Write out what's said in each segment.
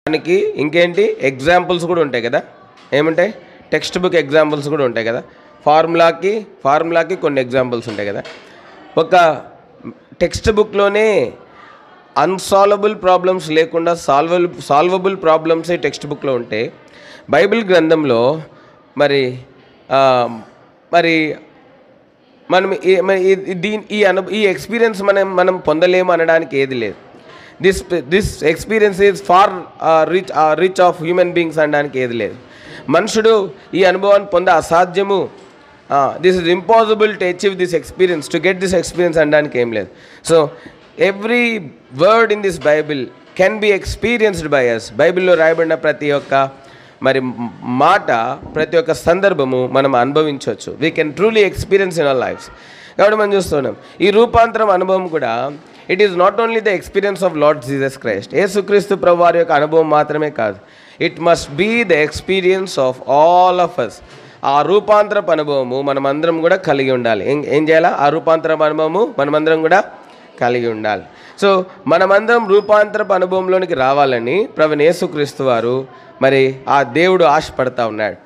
దానికి ఇంకేంటి ఎగ్జాంపుల్స్ కూడా ఉంటాయి కదా. ఏముంటాయి? టెక్స్ట్ బుక్ ఎగ్జాంపుల్స్ కూడా ఉంటాయి కదా. ఫార్ములాకి కొన్ని ఎగ్జాంపుల్స్ ఉంటాయి కదా. ఒక టెక్స్ట్ బుక్లోనే అన్సాల్వబుల్ ప్రాబ్లమ్స్ లేకుండా సాల్వబుల్ ప్రాబ్లమ్స్ టెక్స్ట్ బుక్లో ఉంటే, బైబిల్ గ్రంథంలో మరి మనం ఈ ఎక్స్పీరియన్స్ మనం పొందలేము అనడానికి ఏది లేదు. This experience is far rich of human beings అనడానికి ఏది లేదు. మనుషుడు ఈ అనుభవాన్ని పొంద అసాధ్యము, this is impossible to achieve this experience, to get this experience అనడానికి ఏం లేదు. So every word in this Bible can be experienced by us. బైబిల్లో రాయబడిన ప్రతి ఒక్క మరి మాట, ప్రతి ఒక్క సందర్భము మనం అనుభవించవచ్చు. We can truly experience in our lives. కాబట్టి మనం చూస్తున్నాం ఈ రూపాంతరం అనుభవం కూడా it is not only the experience of Lord Jesus Christ, యేసుక్రీస్తు ప్రభు వారి యొక్క అనుభవం మాత్రమే కాదు, it must be the experience of all of us. ఆ రూపాంతరపు అనుభవము మనమందరం కూడా కలిగి ఉండాలి. ఏం చేయాలా? ఆ రూపాంతరపు అనుభవము మనమందరం కూడా కలిగి ఉండాలి. సో మనమందరం రూపాంతరపు అనుభవంలోనికి రావాలని ప్రభువైన యేసుక్రీస్తు వారు మరి ఆ దేవుడు ఆశపడతా ఉన్నాడు.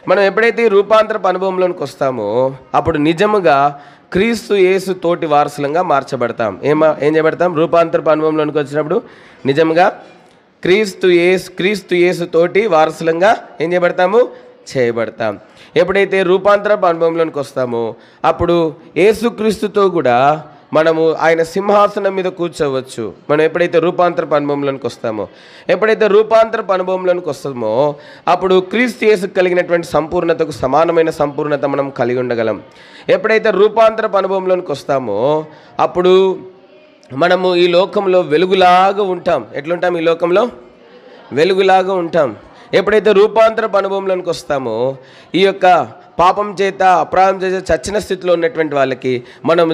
మనం ఎప్పుడైతే ఈ రూపాంతరపు అనుభవంలోనికి వస్తామో అప్పుడు నిజముగా క్రీస్తు యేసు తోటి వారసులంగా మార్చబడతాం. ఏం చేయబడతాం? రూపాంతరపు అనుభవంలోనికి వచ్చినప్పుడు నిజంగా క్రీస్తు యేసు తోటి వారసులంగా ఏం చేయబడతాం. ఎప్పుడైతే రూపాంతరపు అనుభవంలోనికి వస్తామో అప్పుడు యేసుక్రీస్తుతో కూడా మనము ఆయన సింహాసనం మీద కూర్చోవచ్చు. మనం ఎప్పుడైతే రూపాంతరపు అనుభవంలోనికి వస్తామో, ఎప్పుడైతే రూపాంతరపు అనుభవంలోనికి వస్తామో అప్పుడు క్రీస్తు యేసుకు కలిగినటువంటి సంపూర్ణతకు సమానమైన సంపూర్ణత మనం కలిగి ఉండగలం. ఎప్పుడైతే రూపాంతరపు అనుభవంలోనికి వస్తామో అప్పుడు మనము ఈ లోకంలో వెలుగులాగా ఉంటాం. ఎట్లుంటాం? ఈ లోకంలో వెలుగులాగా ఉంటాం. ఎప్పుడైతే రూపాంతరపు అనుభవంలోనికి వస్తామో ఈ యొక్క పాపం చేత అపరాధం చేత చచ్చిన స్థితిలో ఉన్నటువంటి వాళ్ళకి మనం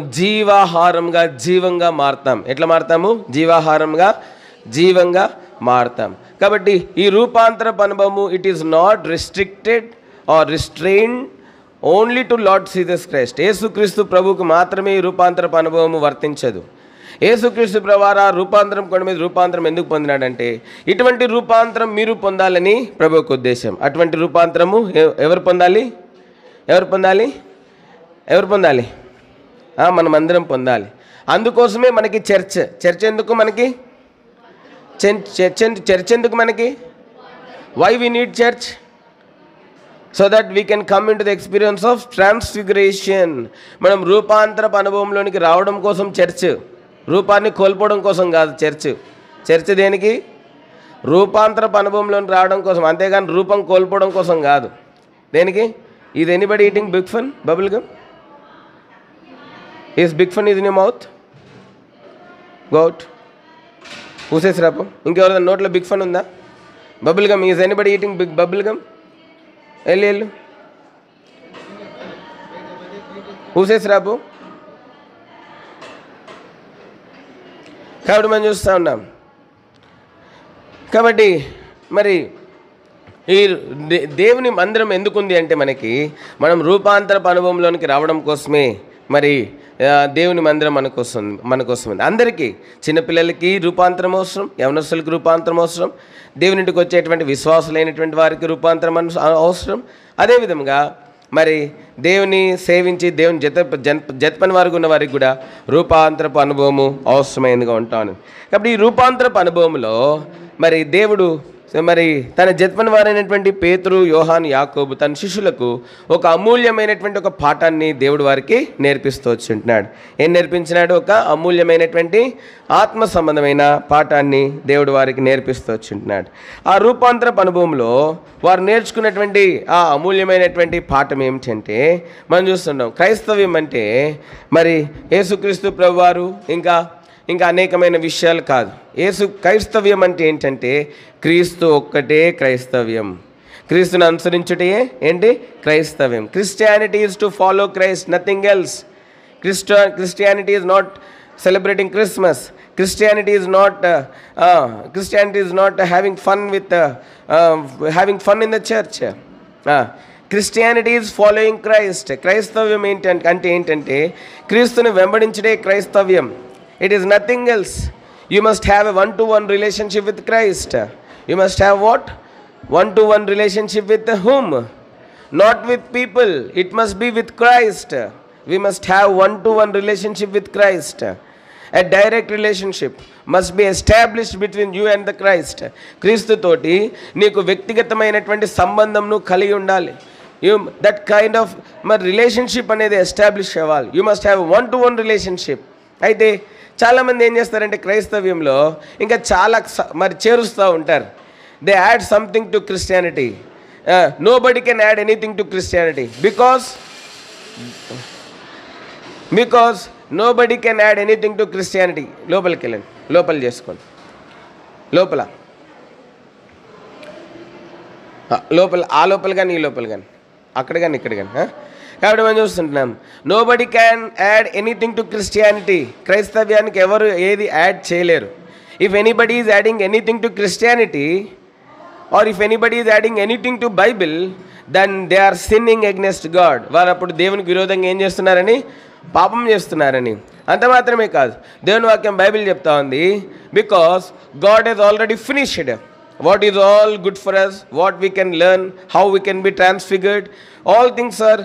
జీవంగా మారుతాం. ఎట్లా మారుతాము? జీవంగా మారుతాం. కాబట్టి ఈ రూపాంతరపు అనుభవము it is not restricted or restrained only to Lord Jesus Christ. యేసుక్రీస్తు ప్రభువుకు మాత్రమే ఈ రూపాంతరపు అనుభవము వర్తించదు. యేసుక్రీస్తు ప్రభువారు రూపాంతరం కొండ మీద రూపాంతరం ఎందుకు పొందినాడంటే ఇటువంటి రూపాంతరం మీరు పొందాలని ప్రభువుకు ఉద్దేశం. అటువంటి రూపాంతరము ఎవరు పొందాలి? మనమందరం పొందాలి. అందుకోసమే మనకి చర్చ్ ఎందుకు మనకి? చర్చ్ ఎందుకు మనకి? Why we need church? So that we can come in to the experience of transfiguration. మనం రూపాంతరపు అనుభవంలోనికి రావడం కోసం చర్చ్, రూపాన్ని కోల్పోవడం కోసం కాదు. చర్చ్ దేనికి? రూపాంతరపు అనుభవంలోనికి రావడం కోసం, అంతేగాని రూపం కోల్పోవడం కోసం కాదు. దేనికి? Is anybody eating Big Fun bubble gum? Is Big Fun is in your mouth? గౌట్ పూసేసి రాపు. ఇంకెవరైనా నోట్లో బిగ్ ఫన్ ఉందా? Bubble gum. Is anybody eating big bubble gum? వెళ్ళు పూసేసి రాపు. కాబట్టి మనం చూస్తూ ఉన్నాం. కాబట్టి మరి ఈ దేవుని మందిరం ఎందుకుంది అంటే మనం రూపాంతరపు అనుభవంలోనికి రావడం కోసమే మరి దేవుని మందిరం మనకోసం. అందరికీ, చిన్నపిల్లలకి రూపాంతరం అవసరం, యవనస్తులకి రూపాంతరం అవసరం, దేవుని ఇంటికి వచ్చేటువంటి విశ్వాసులైనటువంటి వారికి రూపాంతరం అవసరం. అదేవిధంగా మరి దేవుని సేవించి దేవుని జతపని వారికి ఉన్న వారికి కూడా రూపాంతరపు అనుభవము అవసరమైనదిగా ఉంటాను. కాబట్టి ఈ రూపాంతరపు అనుభవంలో మరి దేవుడు మరి తన జతపని వారైనటువంటి పేతురు, యోహాను, యాకోబు తన శిష్యులకు ఒక అమూల్యమైనటువంటి ఒక పాఠాన్ని దేవుడు వారికి నేర్పిస్తూ వచ్చుంటున్నాడు. ఏం నేర్పించినాడు? ఒక అమూల్యమైనటువంటి ఆత్మ సంబంధమైన పాఠాన్ని దేవుడు వారికి నేర్పిస్తూ వచ్చుంటున్నాడు. ఆ రూపాంతరపు అనుభవంలో వారు నేర్చుకున్నటువంటి ఆ అమూల్యమైనటువంటి పాఠం ఏమిటంటే మనం చూస్తున్నాం. క్రైస్తవ్యం అంటే మరి యేసుక్రీస్తు ప్రభువారు ఇంకా అనేకమైన విషయాలు కాదు. క్రైస్తవ్యం అంటే ఏంటంటే క్రీస్తు ఒక్కటే క్రైస్తవ్యం. క్రీస్తుని అనుసరించుటే ఏంటి? క్రైస్తవ్యం. Christianity is to follow Christ, nothing else. Christianity is not celebrating Christmas. Christianity is not having fun in the church. Christianity is following Christ. క్రైస్తవ్యం ఏంటంటే క్రీస్తుని వెంబడించడే క్రైస్తవ్యం. It is nothing else. You must have a one-to-one relationship with Christ. You must have what? One-to-one relationship with whom? Not with people. It must be with Christ. We must have one-to-one relationship with Christ. A direct relationship must be established between you and the Christ. క్రీస్తు తోటి నీకు వ్యక్తిగతమైనటువంటి సంబంధంను కలిగి ఉండాలి. That kind of మరి relationship అనేది establish అవ్వాలి. You must have one-to-one relationship. అయితే చాలామంది ఏం చేస్తారంటే క్రైస్తవ్యంలో ఇంకా చాలా మరి చేరుస్తూ ఉంటారు. They add something to Christianity. Nobody can add anything to Christianity because nobody can add anything to Christianity. లోపలికి వెళ్ళండి, లోపల చేసుకోండి, లోపల ఆ లోపల కానీ ఈ లోపల కానీ అక్కడ కానీ ఇక్కడ కానీ. కాబట్టి మనం చూస్తుంటున్నాం nobody can add anything to Christianity. క్రైస్తవ్యానికి ఎవరు ఏది యాడ్ చేయలేరు. If anybody is adding anything to Christianity or if anybody is adding anything to Bible then they are sinning against God. వారు అప్పుడు దేవునికి విరోధంగా ఏం చేస్తున్నారని? పాపం చేస్తున్నారని. అంత మాత్రమే కాదు, దేవుని వాక్యం బైబిల్ చెప్తా ఉంది because God has already finished what is all good for us, what we can learn, how we can be transfigured, all things are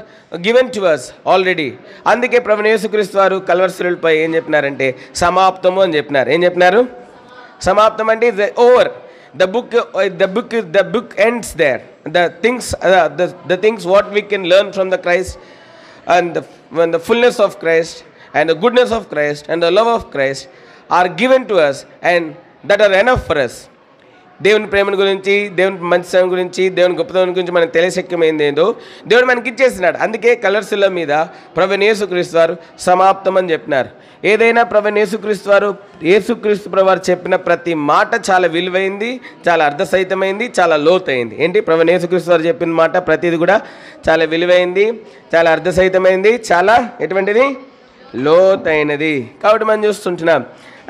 given to us already. అందుకే ప్రభువైన యేసుక్రీస్తు వారు కల్వరి శిలువపై ఏం చెప్పినారంటే సమాప్తము అని చెప్పినారు. ఏం చెప్పినారు? సమాప్తం అంటే is over. the book ends there. The things what we can learn from the Christ and the fullness of Christ and the goodness of Christ and the love of Christ are given to us and that are enough for us. దేవుని ప్రేమను గురించి, దేవుని మంచితనం గురించి, దేవుని గొప్పతనం గురించి మనకు తెలియశక్యమైంది ఏందో దేవుడు మనకి ఇచ్చేస్తున్నాడు. అందుకే కల్వరి శిలువ మీద ప్రభువైన యేసుక్రీస్తు వారు సమాప్తం అని చెప్పినారు. ఏదైనా ప్రభువైన యేసుక్రీస్తు ప్రభువారు చెప్పిన ప్రతి మాట చాలా విలువైంది, చాలా అర్థసహితమైంది, చాలా లోతైంది. ఏంటి? ప్రభువైన యేసుక్రీస్తు వారు చెప్పిన మాట ప్రతిది కూడా చాలా విలువైంది, చాలా అర్థసహితమైంది, చాలా ఎటువంటిది? లోతైనది. కాబట్టి మనం చూస్తుంటున్నాం.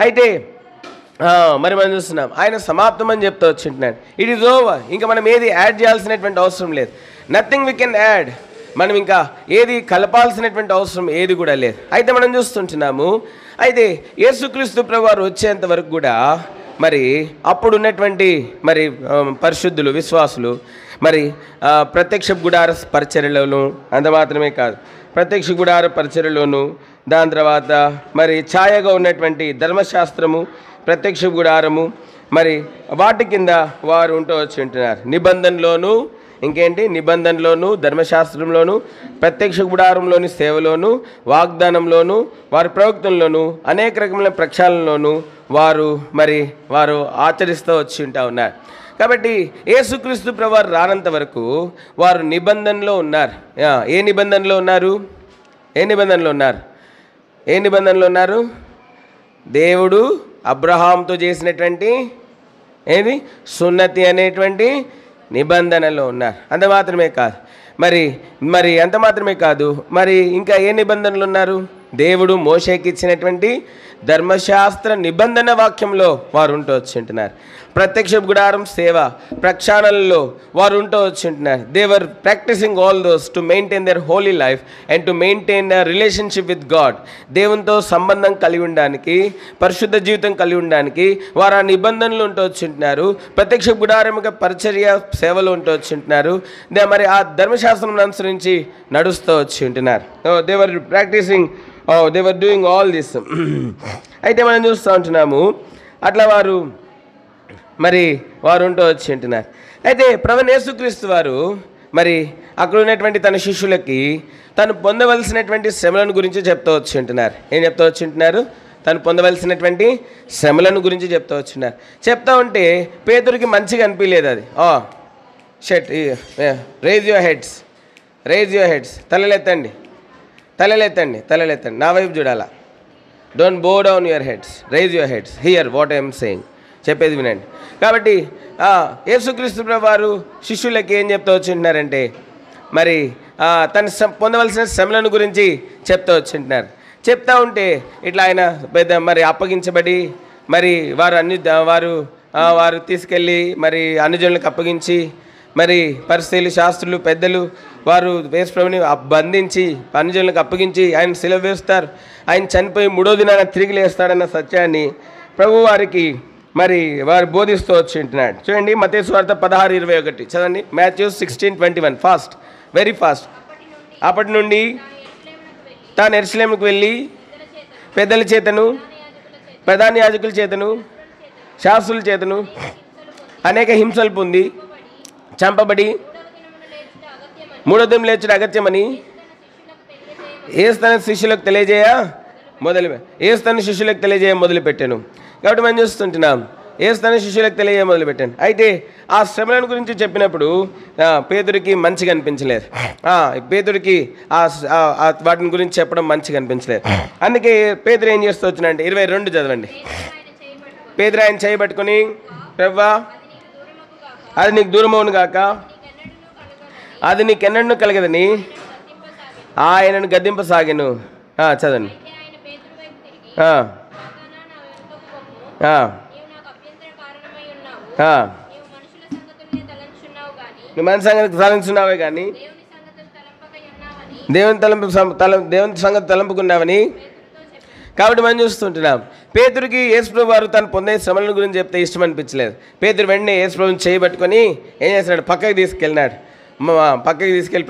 అయితే మరి మనం చూస్తున్నాం ఆయన సమాప్తం అని చెప్తూ వచ్చింటున్నాడు. It is over. ఇంకా మనం ఏది యాడ్ చేయాల్సినటువంటి అవసరం లేదు. Nothing we can add. మనం ఇంకా ఏది కలపాల్సినటువంటి అవసరం ఏది కూడా లేదు. అయితే మనం చూస్తుంటున్నాము. అయితే యేసుక్రీస్తు ప్రభువారు వచ్చేంత వరకు కూడా మరి అప్పుడు ఉన్నటువంటి మరి పరిశుద్ధులు, విశ్వాసులు మరి ప్రత్యక్ష గుడార పరిచర్యలోను, అంత మాత్రమే కాదు ప్రత్యక్ష గుడార పరిచర్యలోను, దాని తర్వాత మరి ఛాయగా ఉన్నటువంటి ధర్మశాస్త్రము, ప్రత్యక్ష గుడారము, మరి వాటి కింద వారు ఉంటూ వచ్చి ఉంటున్నారు. నిబంధనలోను, ఇంకేంటి? నిబంధనలోను, ధర్మశాస్త్రంలోను, ప్రత్యక్ష గుడారంలోని సేవలోను, వాగ్దానంలోను, వారి ప్రవక్తల్లోను, అనేక రకమైన ప్రక్షాళనలోను వారు ఆచరిస్తూ వచ్చి ఉంటా ఉన్నారు. కాబట్టి యేసుక్రీస్తు ప్రభువారు రానంత వరకు వారు నిబంధనలో ఉన్నారు. ఏ నిబంధనలో ఉన్నారు? ఏ నిబంధనలో ఉన్నారు? ఏ నిబంధనలో ఉన్నారు? దేవుడు అబ్రహాంతో చేసినటువంటి ఏది? సున్నతి అనేటువంటి నిబంధనలో ఉన్నారు. అంత మాత్రమే కాదు, మరి అంత మాత్రమే కాదు, మరి ఇంకా ఏ నిబంధనలు ఉన్నారు? దేవుడు మోషేకి ఇచ్చినటువంటి ధర్మశాస్త్ర నిబంధన వాక్యంలో వారు ఉంటూ వచ్చి ఉంటున్నారు. ప్రత్యక్ష గుడారం సేవ ప్రక్షాళనలో వారు ఉంటూ వచ్చి ఉంటున్నారు. They were practicing all those to maintain their holy life and to maintain the relationship with God. దేవునితో సంబంధం కలిగి ఉండడానికి, పరిశుద్ధ జీవితం కలిగి ఉండడానికి వారు ఆ నిబంధనలు ఉంటూ వచ్చి ఉంటున్నారు. ప్రత్యక్ష గుడారముగా పరిచర్య సేవలు ఉంటూ వచ్చి ఉంటున్నారు. మరి ఆ ధర్మశాస్త్రం అనుసరించి నడుస్తూ వచ్చి ఉంటున్నారు. They were practicing, they were doing all this. అయితే మనం చూస్తూ ఉంటున్నాము అట్లా వారు ఉంటూ వచ్చి ఉంటున్నారు. అయితే ప్రభువైన యేసుక్రీస్తు వారు మరి అక్కడ ఉన్నటువంటి తన శిష్యులకి తను పొందవలసినటువంటి శ్రమలను గురించి చెప్తూ వచ్చి ఉంటున్నారు. ఏం చెప్తూ వచ్చి ఉంటున్నారు? తను పొందవలసినటువంటి శ్రమలను గురించి చెప్తూ వచ్చినారు. చెప్తా ఉంటే పేతురికి మంచిగా అనిపించలేదు అది. Raise your heads, raise your heads. తలలెత్తండి, నా వైపు చూడాలా. Don't bow down your heads, raise your heads, hear what I'm saying. చెప్పేది వినండి. కాబట్టి యేసుక్రీస్తు ప్రభువారు శిష్యులకి ఏం చెప్తూ వచ్చింటున్నారంటే మరి తను పొందవలసిన శ్రమలను గురించి చెప్తూ వచ్చింటున్నారు. చెప్తా ఉంటే ఇట్లా ఆయన పెద్ద మరి అప్పగించబడి మరి వారు తీసుకెళ్ళి మరి అన్యజనులకు అప్పగించి మరి పరిసయ్యులు, శాస్త్రులు, పెద్దలు వారు యేసు ప్రభువుని బంధించి అన్యజనులకు అప్పగించి ఆయన సిలువ వేస్తారు. ఆయన చనిపోయి 3వ దినాన తిరిగి లేస్తాడన్న సత్యాన్ని ప్రభు వారికి మరి వారు బోధిస్తూ వచ్చింటున్నాడు. చూడండి మత్తయి సువార్త 16:21 చదండి. Matthew 16:21 fast, very fast. అప్పటి నుండి తాను యెరూషలేముకు వెళ్ళి పెద్దల చేతను ప్రధాన యాజకుల చేతను శాస్త్రుల చేతను అనేక హింసలు పొంది చంపబడి మూడో దినం లేచుట అగత్యమని యేసు తన శిష్యులకు తెలియజేయ మొదలుపెట్టాను. కాబట్టి మనం చూస్తుంటున్నాం యేసు తన శిష్యులకు తెలియజేయ మొదలుపెట్టాను. అయితే ఆ శ్రమలను గురించి చెప్పినప్పుడు పేతురికి మంచిగా అనిపించలేదు. పేతురికి వాటిని గురించి చెప్పడం మంచిగా అనిపించలేదు. అందుకే పేతురు ఏం చేస్తూ వచ్చినంటే 22 చదవండి. పేతురు ఆయన చేయబట్టుకుని, ప్రభువా అది నీకు దూరమవును గాక, అది నీకెన్నడూ కలగదని ఆయనను గద్దింపసాగాను. చదవండి. నువ్వు మన సంగతి తలంచున్నావే కానీ దేవుని సంగతి తలంపుకున్నావని. కాబట్టి మనం చూస్తుంటున్నాం పేతురికి యేసుప్రభు వారు తను పొందే శ్రమల గురించి చెప్తే ఇష్టం అనిపించలేదు. పేతురు వెంటనే యేసుప్రభుని చేయబట్టుకొని ఏం చేస్తున్నాడు, పక్కకి తీసుకెళ్ళి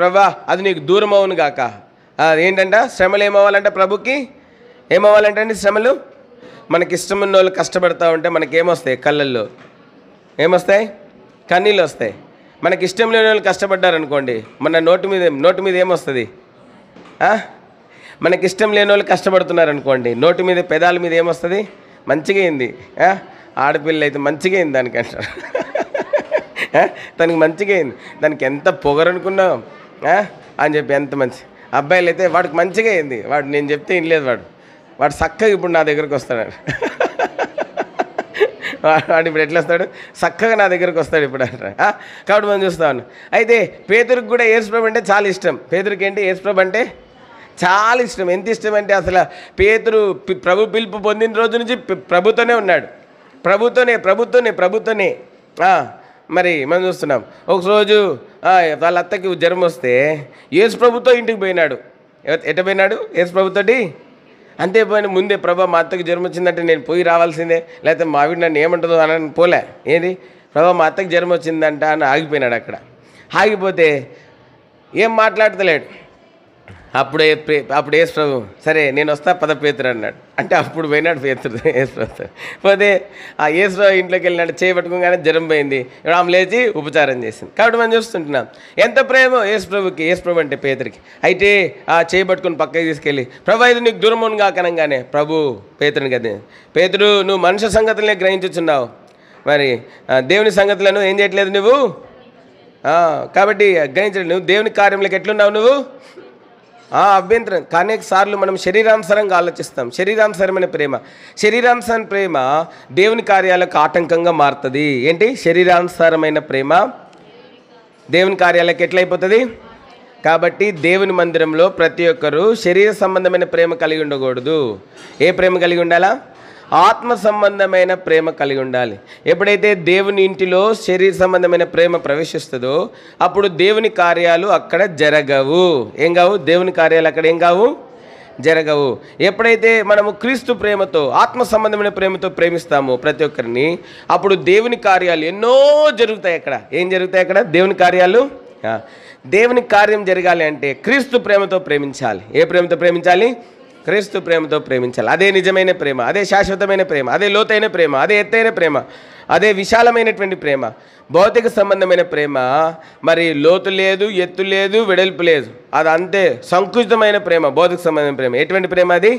ప్రభువా అది నీకు దూరం అవును గాక. ఏంటంట శ్రమలు ఏమవ్వాలంట, ప్రభుకి ఏమవ్వాలంటే అండి శ్రమలు. మనకి ఇష్టం ఉన్న వాళ్ళు కష్టపడతా ఉంటే మనకేమొస్తాయి, కళ్ళల్లో ఏమొస్తాయి, కన్నీళ్ళు వస్తాయి. మనకి ఇష్టం లేని వాళ్ళు కష్టపడ్డారనుకోండి మన నోటి మీద ఏమొస్తుంది. మనకి ఇష్టం లేని వాళ్ళు కష్టపడుతున్నారు అనుకోండి నోటి మీద పెదాల మీద ఏమొస్తుంది, మంచిగా అయింది. ఆడపిల్ల అయితే మంచిగా అయింది దానికంటారు. తనకి మంచిగా అయింది, దానికి ఎంత పొగరనుకున్నాం అని చెప్పి ఎంత మంచి. అబ్బాయిలు అయితే వాడికి మంచిగా అయింది, వాడు నేను చెప్తే వినలేదు, వాడు చక్కగా ఇప్పుడు నా దగ్గరకు వస్తాడు. వాడు ఇప్పుడు ఎట్లా వస్తాడు, చక్కగా నా దగ్గరకు వస్తాడు ఇప్పుడు అంటారు. కాబట్టి మనం చూస్తాను. అయితే పేతురికి కూడా యేసుప్రభు అంటే చాలా ఇష్టం. పేతురికి ఏంటి, యేసుప్రభు అంటే చాలా ఇష్టం. ఎంత ఇష్టం అంటే అసలు పేతురు ప్రభు పిలుపు పొందిన రోజు నుంచి ప్రభుతోనే ఉన్నాడు. ప్రభుతోనే. మరి మనం చూస్తున్నాం. ఒకరోజు వాళ్ళ అత్తకి జ్వరం వస్తే యేసుప్రభుతో ఇంటికి పోయినాడు. ఎట్ట పోయినాడు, యేసుప్రభుతోటి అంతే పోయిన. ముందే ప్రభా మా అత్తకి జ్వరం వచ్చిందంటే నేను పోయి రావాల్సిందే, లేకపోతే మా ఆవిడ నన్ను ఏమంటుందో అని పోలే. ఏది ప్రభా మా అత్తకి జ్వరం వచ్చిందంట అని ఆగిపోయినాడు. అక్కడ ఆగిపోతే ఏం మాట్లాడతలేడు. అప్పుడు యేసుప్రభు సరే నేను వస్తా పద పేతురు అన్నాడు. అంటే అప్పుడు పోయినాడు యేసుప్రభు. పోతే ఆ యేసుప్రభు ఇంట్లోకి వెళ్ళినాడు, చేయబట్టుకోగానే జ్వరం పోయింది. ఇప్పుడు ఆమె లేచి ఉపచారం చేసింది. కాబట్టి మనం చూస్తుంటున్నాం ఎంత ప్రేమ యేసుప్రభుకి. యేసుప్రభు అంటే పేతురికి. అయితే చేయబట్టుకుని పక్కకి తీసుకెళ్ళి ప్రభు ఇది నీకు దూరం కాకనంగానే ప్రభు పేతురుని కదా, పేతురు నువ్వు మనుష్య సంగతులనే గ్రహించుచున్నావు, మరి దేవుని సంగతులను ఏం చేయట్లేదు నువ్వు. కాబట్టి గ్రహించలేదు, నువ్వు దేవుని కార్యంలోకి ఎట్లున్నావు నువ్వు. అభ్యంతరం. కానీ సార్లు మనం శరీరానుసారంగా ఆలోచిస్తాం. శరీరానుసారమైన ప్రేమ దేవుని కార్యాలకు ఆటంకంగా మారుతుంది. ఏంటి, శరీరానుసారమైన ప్రేమ దేవుని కార్యాలకు ఎట్లయిపోతుంది. కాబట్టి దేవుని మందిరంలో ప్రతి ఒక్కరూ శరీర సంబంధమైన ప్రేమ కలిగి ఉండకూడదు. ఏ ప్రేమ కలిగి ఉండాలా, ఆత్మ సంబంధమైన ప్రేమ కలిగి ఉండాలి. ఎప్పుడైతే దేవుని ఇంటిలో శరీర సంబంధమైన ప్రేమ ప్రవేశిస్తుందో అప్పుడు దేవుని కార్యాలు అక్కడ జరగవు. ఏం కావు, దేవుని కార్యాలు అక్కడ ఏం కావు, జరగవు. ఎప్పుడైతే మనము క్రీస్తు ప్రేమతో ఆత్మ సంబంధమైన ప్రేమతో ప్రేమిస్తామో ప్రతి ఒక్కరిని, అప్పుడు దేవుని కార్యాలు ఎన్నో జరుగుతాయి. అక్కడ ఏం జరుగుతాయి, అక్కడ దేవుని కార్యాలు. దేవుని కార్యం జరగాలి అంటే క్రీస్తు ప్రేమతో ప్రేమించాలి. ఏ ప్రేమతో ప్రేమించాలి, క్రీస్తు ప్రేమతో ప్రేమించాలి. అదే నిజమైన ప్రేమ, అదే శాశ్వతమైన ప్రేమ, అదే లోతైన ప్రేమ, అదే ఎత్తైన ప్రేమ, అదే విశాలమైనటువంటి ప్రేమ. భౌతిక సంబంధమైన ప్రేమ మరి లోతు లేదు, ఎత్తు లేదు, వెడల్పు లేదు, అది అంతే సంకుచితమైన ప్రేమ. భౌతిక సంబంధమైన ప్రేమ ఎటువంటి ప్రేమ అది,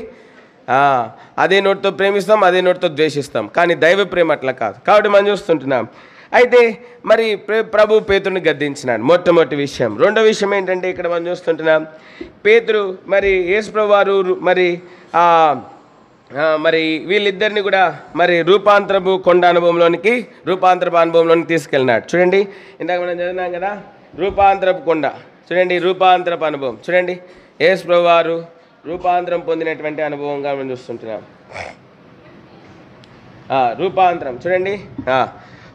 అదే నోటితో ప్రేమిస్తాం, అదే నోటితో ద్వేషిస్తాం. కానీ దైవ ప్రేమ అట్లా కాదు. కాబట్టి మనం చూస్తుంటున్నాం. అయితే మరి ప్రభు పేతురుని గద్దించినాడు, మొట్టమొదటి విషయం. రెండో విషయం ఏంటంటే ఇక్కడ మనం చూస్తుంటున్నాం పేతురు మరి యేసుప్రభు వారు మరి వీళ్ళిద్దరిని కూడా మరి రూపాంతరపు అనుభవంలోనికి తీసుకెళ్ళినాడు. చూడండి, ఇందాక మనం చదివినాం కదా రూపాంతరపు కొండ. చూడండి, రూపాంతరపు అనుభవం. చూడండి, యేసుప్రభు వారు రూపాంతరం పొందినటువంటి అనుభవంగా మనం చూస్తుంటున్నాం. రూపాంతరం చూడండి,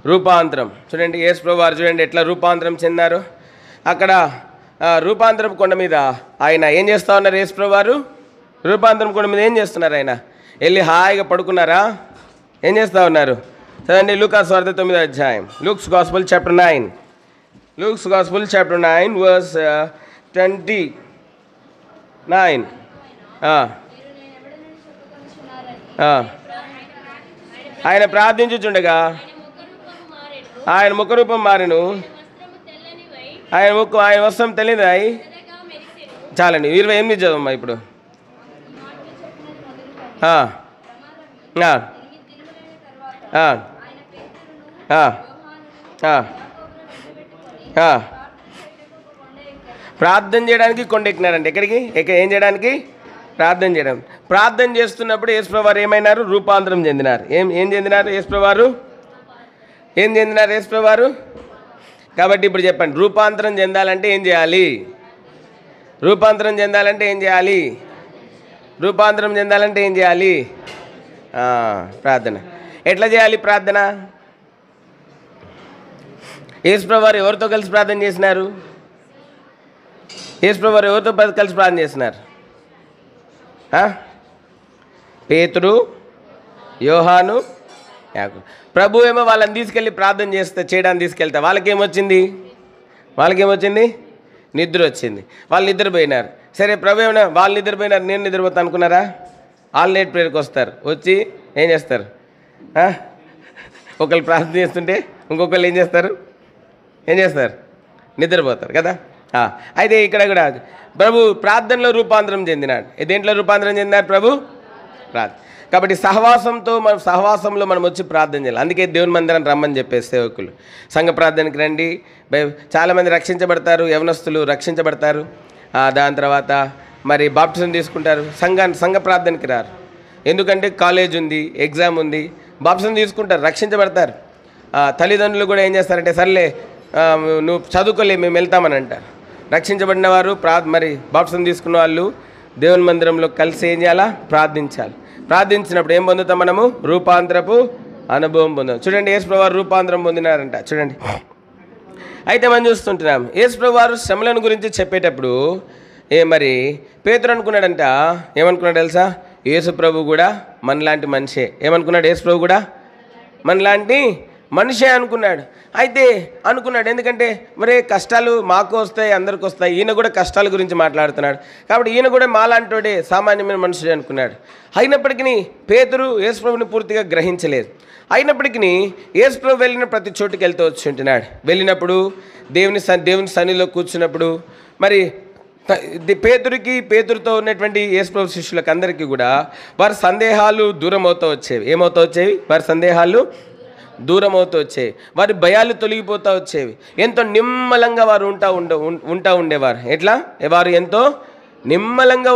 రూపాంతరం చూడండి. యేసుప్రభు వారు చూడండి ఎట్లా రూపాంతరం చెందారు. అక్కడ రూపాంతరం కొండ మీద ఆయన ఏం చేస్తూ ఉన్నారు, యేసుప్రభు వారు రూపాంతరం కొండ మీద ఏం చేస్తున్నారు, ఆయన వెళ్ళి హాయిగా పడుకున్నారా, ఏం చేస్తూ ఉన్నారు, చదండి లూకాసు వార్త 9వ అధ్యాయం. Luke's gospel chapter 9. Luke's gospel chapter 9 verse 29. ఆయన ప్రార్థించుచుండగా ఆయన ముఖరూపం మారెను, ఆయన వస్త్రం తెల్లినదై. చాలండి, 28 చదవమ్మా ఇప్పుడు. ప్రార్థన చేయడానికి కొండ ఎక్కినారండి. ఎక్కడికి? ఏం చేయడానికి? ప్రార్థన చేయడం. ప్రార్థన చేస్తున్నప్పుడు యేసుప్రభువారు ఏమైనారు? రూపాంతరం చెందినారు. ఏం చెందినారు యేసుప్రభువారు? ఏం చెందినారు యేసుప్రభువారు? కాబట్టి ఇప్పుడు చెప్పండి, రూపాంతరం చెందాలంటే ఏం చేయాలి? రూపాంతరం చెందాలంటే ఏం చేయాలి? రూపాంతరం చెందాలంటే ఏం చేయాలి? ప్రార్థన. ఎట్లా చేయాలి ప్రార్థన? యేసుప్రభువారు ఎవరితో కలిసి ప్రార్థన చేసినారు? యేసుప్రభువారు ఎవరితో కలిసి ప్రార్థన చేసినారు? పేతురు, యోహాను, యాకోబు. ప్రభు ఏమో వాళ్ళని తీసుకెళ్ళి ప్రార్థన చేయడానికి తీసుకెళ్తా వాళ్ళకేమొచ్చింది? నిద్ర వచ్చింది. వాళ్ళు నిద్రపోయినారు. సరే, ప్రభు ఏమైనా వాళ్ళు నిద్రపోయినారు, నేను నిద్రపోతా అనుకున్నారా? ఆల్ నైట్ ప్రేయర్కి వస్తారు. వచ్చి ఏం చేస్తారు? ఒకళ్ళు ప్రార్థన చేస్తుంటే ఇంకొకళ్ళు ఏం చేస్తారు? నిద్రపోతారు కదా. అయితే ఇక్కడ కూడా ప్రభు ప్రార్థనలో రూపాంతరం చెందినాడు. దేంట్లో రూపాంతరం చెందినాడు ప్రభు? ప్రార్థన. కాబట్టి సహవాసంలో మనం వచ్చి ప్రార్థన చేయాలి. అందుకే దేవుని మందిరాన్ని రమ్మని చెప్పేసి సేవకులు సంఘ ప్రార్థనకి రండి. చాలామంది రక్షించబడతారు, యవనస్తులు రక్షించబడతారు. దాని తర్వాత మరి బాప్టిజం తీసుకుంటారు. సంఘ ప్రార్థనకి రారు. ఎందుకంటే కాలేజ్ ఉంది, ఎగ్జామ్ ఉంది. బాప్టిజం తీసుకుంటారు, రక్షించబడతారు. తల్లిదండ్రులు కూడా ఏం చేస్తారంటే, సర్లే నువ్వు చదువుకోలే, మేము వెళ్తామని అంటారు. రక్షించబడిన వారు మరి బాప్టిజం తీసుకున్న వాళ్ళు దేవుని మందిరంలో కలిసి ఏం చేయాలా? ప్రార్థించాలి. ప్రార్థించినప్పుడు ఏం పొందుతాం మనము? రూపాంతరపు అనుభవం పొందాం. చూడండి, యేసుప్రభువారు రూపాంతరం పొందినారంట. చూడండి, అయితే మనం చూస్తుంటున్నాం యేసుప్రభువారు శ్రమలను గురించి చెప్పేటప్పుడు మరి పేతురు అనుకున్నాడంట. ఏమనుకున్నాడు తెలుసా? యేసుప్రభు కూడా మనలాంటి మనిషే. ఏమనుకున్నాడు? యేసుప్రభు కూడా మనలాంటి మనిషే అనుకున్నాడు. అయితే అనుకున్నాడు, ఎందుకంటే మరే కష్టాలు మాకు వస్తాయి, అందరికి వస్తాయి. ఈయన కూడా కష్టాల గురించి మాట్లాడుతున్నాడు. కాబట్టి ఈయన కూడా మాలాంటోడే, సామాన్యమైన మనుషుడే అనుకున్నాడు. అయినప్పటికీ పేతురు యేసుప్రభుని పూర్తిగా గ్రహించలేదు. అయినప్పటికీ యేసుప్రభు వెళ్ళిన ప్రతి చోటుకి వెళ్తూ వచ్చి ఉంటున్నాడు. వెళ్ళినప్పుడు దేవుని సన్నిధిలో కూర్చున్నప్పుడు మరి పేతురుతో ఉన్నటువంటి యేసుప్రభు శిష్యులకు అందరికీ కూడా వారి సందేహాలు దూరం అవుతూ వచ్చేవి. ఏమవుతూ వచ్చేవి? వారి సందేహాలు దూరం అవుతూ వచ్చేవి. వారి భయాలు తొలగిపోతూ వచ్చేవి. ఎంతో నిమ్మలంగా వారు ఉండేవారు. ఎట్లా? వారు ఎంతో నిమ్మలంగా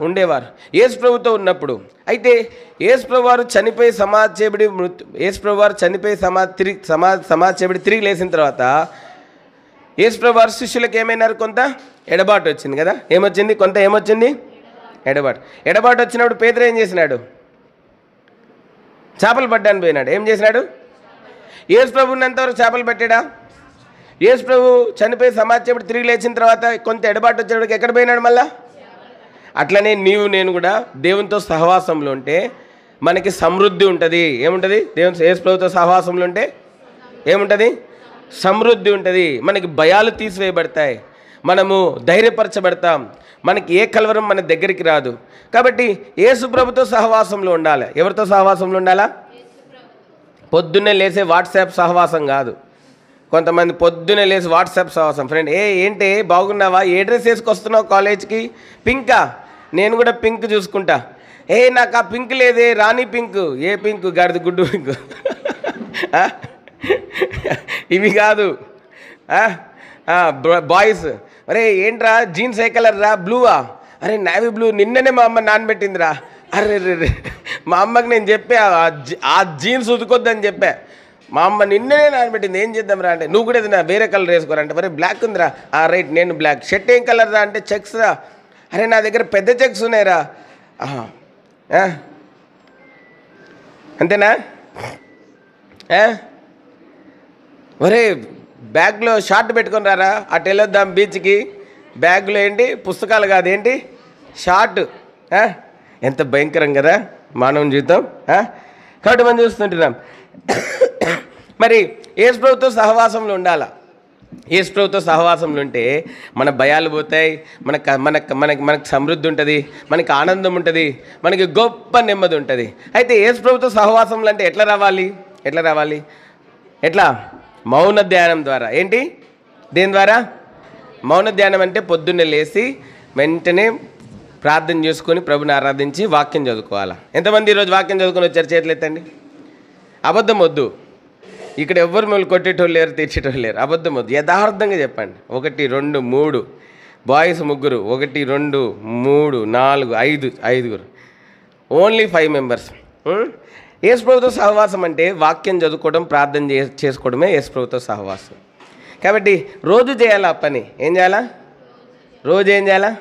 ఉండేవారు యేసుప్రభుతో ఉన్నప్పుడు. అయితే యేసుప్రభువారు చనిపోయి సమాధి చేయబడి తిరిగి లేచిన తర్వాత యేసుప్రభువారు శిష్యులకు ఏమైనారు? కొంత ఎడబాటు వచ్చింది కదా. ఏమొచ్చింది? ఎడబాటు వచ్చినప్పుడు పేతురు ఏం చేసినాడు? చేపలు పడ్డానికి పోయినాడు. ఏం చేసినాడు? యేసుప్రభు ఉన్నంతవరకు చేపలు పట్టాడా? యేసుప్రభు చనిపోయి సమాధి చేయబడి తిరిగి లేచిన తర్వాత కొంత ఎడబాటు వచ్చేవాడికి ఎక్కడ పోయినాడు మళ్ళా? అట్లనే నేను కూడా దేవునితో సహవాసంలో ఉంటే మనకి సమృద్ధి ఉంటుంది. ఏముంటుంది? యేసుప్రభుతో సహవాసంలో ఉంటే ఏముంటుంది? సమృద్ధి ఉంటుంది. మనకి భయాలు తీసివేయబడతాయి, మనము ధైర్యపరచబడతాం, మనకి ఏ కలవరం మన దగ్గరికి రాదు. కాబట్టి యేసుప్రభుతో సహవాసంలో ఉండాలి. ఎవరితో సహవాసంలో ఉండాలా? పొద్దున్నే లేసే వాట్సాప్ సహవాసం కాదు. కొంతమంది పొద్దున్నే లేసి వాట్సాప్ సహవాసం. ఫ్రెండ్, ఏంటి బాగున్నావా? ఏ డ్రెస్ వేసుకొస్తున్నావు కాలేజ్కి? పింకా? నేను కూడా పింక్ చూసుకుంటా. నాకు ఆ పింక్ లేదే, రాణి పింక్. ఏ పింక్? గాడిద గుడ్డు పింక్. ఇవి కాదు బాయ్స్. అరే ఏంట్రా జీన్స్ ఏ కలర్ రా? బ్లూవా? అరే నేవీ బ్లూ. నిన్ననే మా అమ్మ నానబెట్టిందిరా. అరే మా అమ్మకి నేను చెప్పా ఆ జీన్స్ ఉతుకొద్దని చెప్పా. మా అమ్మ నిన్ననే నానబెట్టింది. ఏం చేద్దాం రా అంటే, నువ్వు కూడా ఏదైనా వేరే కలర్ వేసుకోరంటే, మరి బ్లాక్ ఉందిరా. రైట్, నేను బ్లాక్. షర్ట్ ఏం కలర్ రా అంటే, చెక్స్ రా. అరే నా దగ్గర పెద్ద చెక్స్ ఉన్నాయిరా. అంతేనా? ఒరే బ్యాగ్లో షార్ట్ పెట్టుకొని రారా, అటు వెళ్ళొద్దాం బీచ్కి. బ్యాగ్లో ఏంటి? పుస్తకాలు కాదు, ఏంటి? షార్ట్. ఎంత భయంకరం కదా మానవ జీవితం. కాబట్టి మనం చూస్తుంటున్నాం మరి యేసు ప్రభుతో సహవాసంలో ఉండాలా. యేసు ప్రభుతో సహవాసంలో ఉంటే మన భయాలు పోతాయి, మనకు సమృద్ధి ఉంటుంది, మనకి ఆనందం ఉంటుంది, మనకి గొప్ప నెమ్మది ఉంటుంది. అయితే యేసు ప్రభుతో సహవాసంలో అంటే ఎట్లా రావాలి? ఎట్లా? మౌన ధ్యానం ద్వారా. ఏంటి? దేని ద్వారా? మౌన ధ్యానం అంటే పొద్దున్నే లేచి వెంటనే ప్రార్థన చేసుకొని ప్రభుని ఆరాధించి వాక్యం చదువుకోవాలా. ఎంతమంది ఈరోజు వాక్యం చదువుకొని వచ్చారు? చేతులు ఎత్తండి. అబద్ధం వద్దు. ఇక్కడ ఎవ్వరు మిమ్మల్ని కొట్టేటోళ్ళు లేరు, తెచ్చేటోళ్ళు లేరు. అబద్ధం వద్దు, యథార్థంగా చెప్పండి. 1 2 3 బాయ్స్ 3, 1 2 3 4 5 5 ఓన్లీ 5 మెంబర్స్. యేసు ప్రభుతో సహవాసం అంటే వాక్యం చదువుకోవడం, ప్రార్థన చేసుకోవడమే యేసు ప్రభుతో సహవాసం. కాబట్టి రోజు చేయాలా పని. ఏం చేయాలా? రోజు ఏం చేయాలా?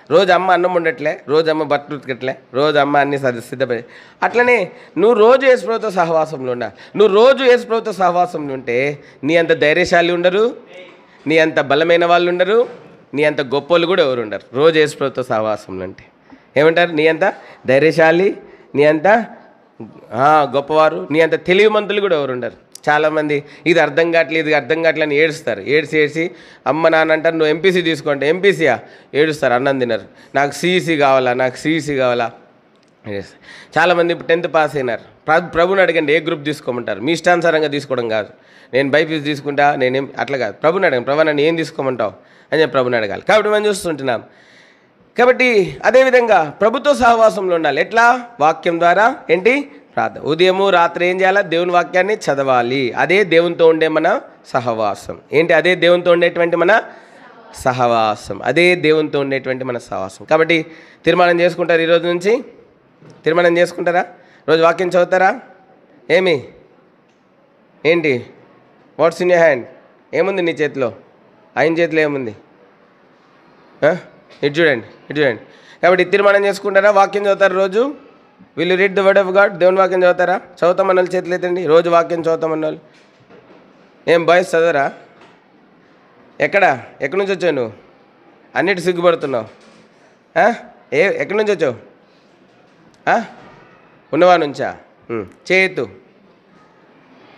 రోజు అమ్మ అన్నం ఉండట్లే, రోజు అమ్మ బట్టలు ఉతకట్లే, రోజు అమ్మ అన్ని సిద్ధపడి, అట్లనే నువ్వు రోజు యేసు ప్రభుతో సహవాసంలో ఉండాలి. నువ్వు రోజు యేసు ప్రభుతో సహవాసంలో ఉంటే నీ అంత ధైర్యశాలి ఉండరు, నీ అంత బలమైన వాళ్ళు ఉండరు, నీ అంత గొప్పలు కూడా ఎవరు ఉండరు. రోజు యేసు ప్రభుతో సహవాసంలో అంటే ఏమంటారు? నీ అంత ధైర్యశాలి, నీ అంత గొప్పవారు, నీ అంత తెలివిమంతులు కూడా ఎవరు ఉండరు. చాలామంది ఇది అర్థం కావట్లేదు అని ఏడుస్తారు. ఏడ్చి అమ్మ నాన్న అంటారు నువ్వు ఎంపీసీ తీసుకుంటే, ఎంపీసీయా? ఏడుస్తారు, అన్నం తిన్నారు. నాకు సిఈసీ కావాలా. చాలామంది ఇప్పుడు 10th పాస్ అయినారు. ప్రభుని అడగండి ఏ గ్రూప్ తీసుకోమంటారు. మీ ఇష్టానుసారంగా తీసుకోవడం కాదు. నేను బైపీసీ తీసుకుంటా, నేనేం అట్లా కాదు. ప్రభుని అడగండి, ప్రభు నన్ను ఏం తీసుకోమంటావు అని చెప్పి ప్రభుని అడగాలి. కాబట్టి మనం చూస్తుంటున్నాం. కాబట్టి అదేవిధంగా ప్రభుత్వ సహవాసంలో ఉండాలి. ఎట్లా? వాక్యం ద్వారా. ఏంటి? ప్రార్థన. ఉదయము రాత్రి ఏం చేయాలి? దేవుని వాక్యాన్ని చదవాలి. అదే దేవునితో ఉండే మన సహవాసం. ఏంటి? అదే దేవునితో ఉండేటువంటి మన సహవాసం. కాబట్టి తీర్మానం చేసుకుంటారు. ఈరోజు నుంచి తీర్మానం చేసుకుంటారా? రోజు వాక్యం చదువుతారా? ఏంటి? What's in your hand? ఏముంది నీ చేతిలో? ఆయన చేతిలో ఏముంది? ఇటు చూడండి. కాబట్టి తీర్మానం చేసుకుంటారా? వాక్యం చదువుతారు రోజు? Will you read the word of God? దేవుని వాక్యం చదువుతారా? చదువుతామన్న వాళ్ళు చేతులు ఎత్తండి. రోజు వాక్యం చదువుతామన్న వాళ్ళు. ఏం బాయ్స్ చదవరా? ఎక్కడి నుంచి వచ్చావు నువ్వు? అన్నిటి సిగ్గుపడుతున్నావు. ఎక్కడి నుంచి వచ్చావు? ఉన్నవా నుంచా? చేయొద్దు.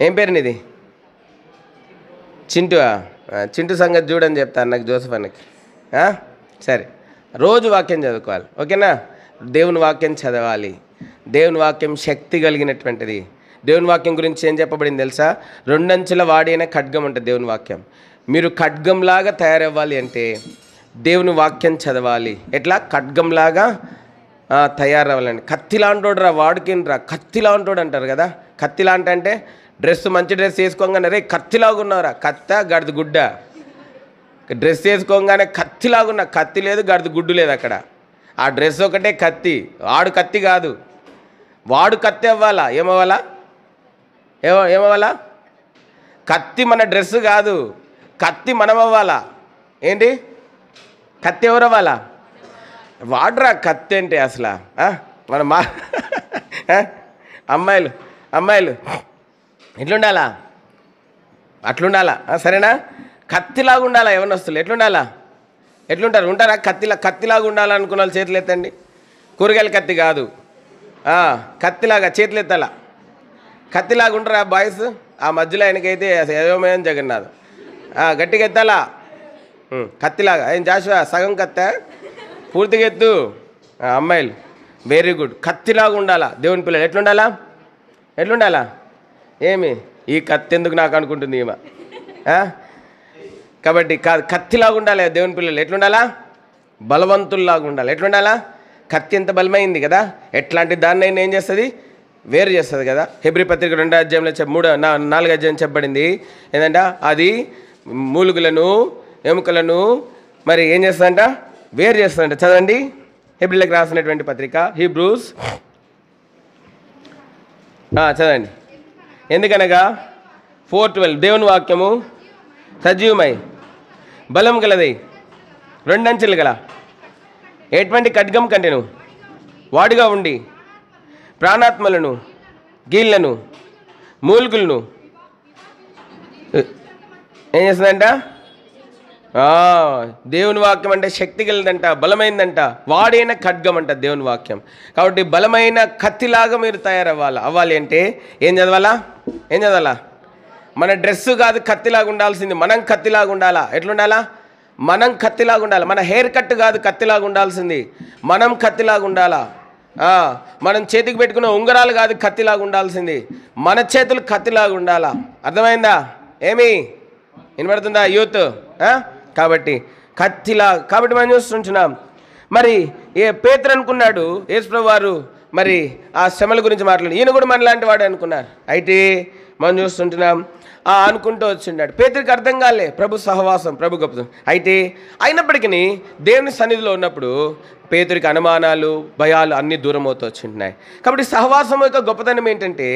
ఏం పేరు నీది? చింటూ సంగతి చూడని చెప్తాను నాకు, జోసఫ్ అన్నకి. సరే, రోజు వాక్యం చదువుకోవాలి. ఓకేనా? దేవుని వాక్యం చదవాలి. దేవుని వాక్యం శక్తి కలిగినటువంటిది. దేవుని వాక్యం గురించి ఏం చెప్పబడింది తెలుసా? 2 అంచుల వాడైన ఖడ్గం ఉంటుంది దేవుని వాక్యం. మీరు ఖడ్గంలాగా తయారవ్వాలి అంటే దేవుని వాక్యం చదవాలి. ఎట్లా? ఖడ్గంలాగా తయారవ్వాలండి. కత్తిలాంటోడు రా, వాడుకినరా, కత్తిలాంటోడు అంటారు కదా. కత్తిలాంటి అంటే మంచి డ్రెస్ వేసుకోగానే రే కత్తిలాగా ఉన్నారా? కత్త గడిది గుడ్డ. డ్రెస్ వేసుకోగానే కత్తిలాగున్నా, కత్తి లేదు గడిది గుడ్డు లేదు అక్కడ. ఆ డ్రెస్ ఒకటే కత్తి. వాడు కత్తి కాదు, వాడు కత్తి అవ్వాలా. ఏమవ్వాలా? కత్తి మన డ్రెస్ కాదు, కత్తి మనం అవ్వాలా. ఏంటి? కత్తి ఎవరు అవ్వాలా? వాడురా కత్తి అంటే అసలు మన అమ్మాయిలు ఎట్లుండాలా? అట్లుండాలా. సరేనా? కత్తిలాగా ఉండాలా. ఎవరిని వస్తువులు ఎట్లుంటారు? ఉంటారా? కత్తిలాగా ఉండాలనుకున్న వాళ్ళు చేతులు ఎత్తండి. కూరగాయల కత్తి కాదు, కత్తిలాగా చేతులు ఎత్తాలా. కత్తిలాగా ఉంటారా బాయ్స్? ఆ మధ్యలో ఆయనకైతే ఏమేమని జగన్నాథ్ గట్టిగా ఎత్తాలా. కత్తిలాగా. ఏం జాషువా సగం కత్త పూర్తిగా ఎత్తు. అమ్మాయిలు వెరీ గుడ్. కత్తిలాగా ఉండాలా దేవుని పిల్లలు. ఎట్లుండాలా? ఈ కత్తి ఎందుకు నాకు అనుకుంటుంది ఈమె. కాబట్టి కత్తిలాగా ఉండాలి దేవుని పిల్లలు. ఎట్లుండాలా? బలవంతుల్లాగా ఉండాలి. ఎట్లుండాలా? కత్తి ఎంత బలమైంది కదా, ఎట్లాంటి దాన్ని అయినా ఏం చేస్తుంది? వేరు చేస్తుంది కదా. హెబ్రీ పత్రిక 2వ అధ్యాయంలో 4వ అధ్యాయం చెప్పబడింది ఏంటంటే అది మూలుగులను ఎముకలను మరి ఏం చేస్తుందంట? వేరు చేస్తుందంట. చదవండి హెబ్రీలకు రాసినటువంటి పత్రిక హీబ్రూస్ చదవండి. ఎందుకనగా 4:12 దేవుని వాక్యము సజీవమై బలం గలదై 2 అంచెలు గల ఎటువంటి ఖడ్గం కంటెను వాడుగా ఉండి ప్రాణాత్మలను గీళ్లను మూలుగులను ఏం చేస్తుందంట? దేవుని వాక్యం అంటే శక్తి కలిదంట, బలమైందంట, వాడైన ఖడ్గం అంట దేవుని వాక్యం. కాబట్టి బలమైన కత్తిలాగా మీరు అవ్వాలి అంటే ఏం చదవాలా? మన డ్రెస్సు కాదు కత్తిలాగా ఉండాల్సింది, మనం కత్తిలాగా ఉండాలా. ఎట్లుండాలా? మనం కత్తిలాగా ఉండాలి. మన హెయిర్ కట్ కాదు కత్తిలాగా ఉండాల్సింది, మనం కత్తిలాగా ఉండాలా. మనం చేతికి పెట్టుకున్న ఉంగరాలు కాదు కత్తిలాగా ఉండాల్సింది, మన చేతులు కత్తిలాగా ఉండాలా. అర్థమైందా? ఏమి వినబడుతుందా యూత్? కాబట్టి కాబట్టి మనం చూస్తుంటున్నాం. మరి పేతురు అనుకున్నాడు యేసుప్రభువు వారు మరి ఆ శ్రమల గురించి మాట్లాడి, ఈయన కూడా మనలాంటి వాడు అనుకున్నారు. అయితే మనం చూస్తుంటున్నాం అనుకుంటూ వచ్చిన్నాడు. పేతురికి అర్థం కాలే ప్రభు సహవాసం, ప్రభు గొప్ప. అయితే అయినప్పటికీ దేవుని సన్నిధిలో ఉన్నప్పుడు పేతురికి అనుమానాలు, భయాలు అన్నీ దూరం అవుతూ వచ్చింటున్నాయి. కాబట్టి సహవాసం యొక్క గొప్పతనం ఏంటంటే,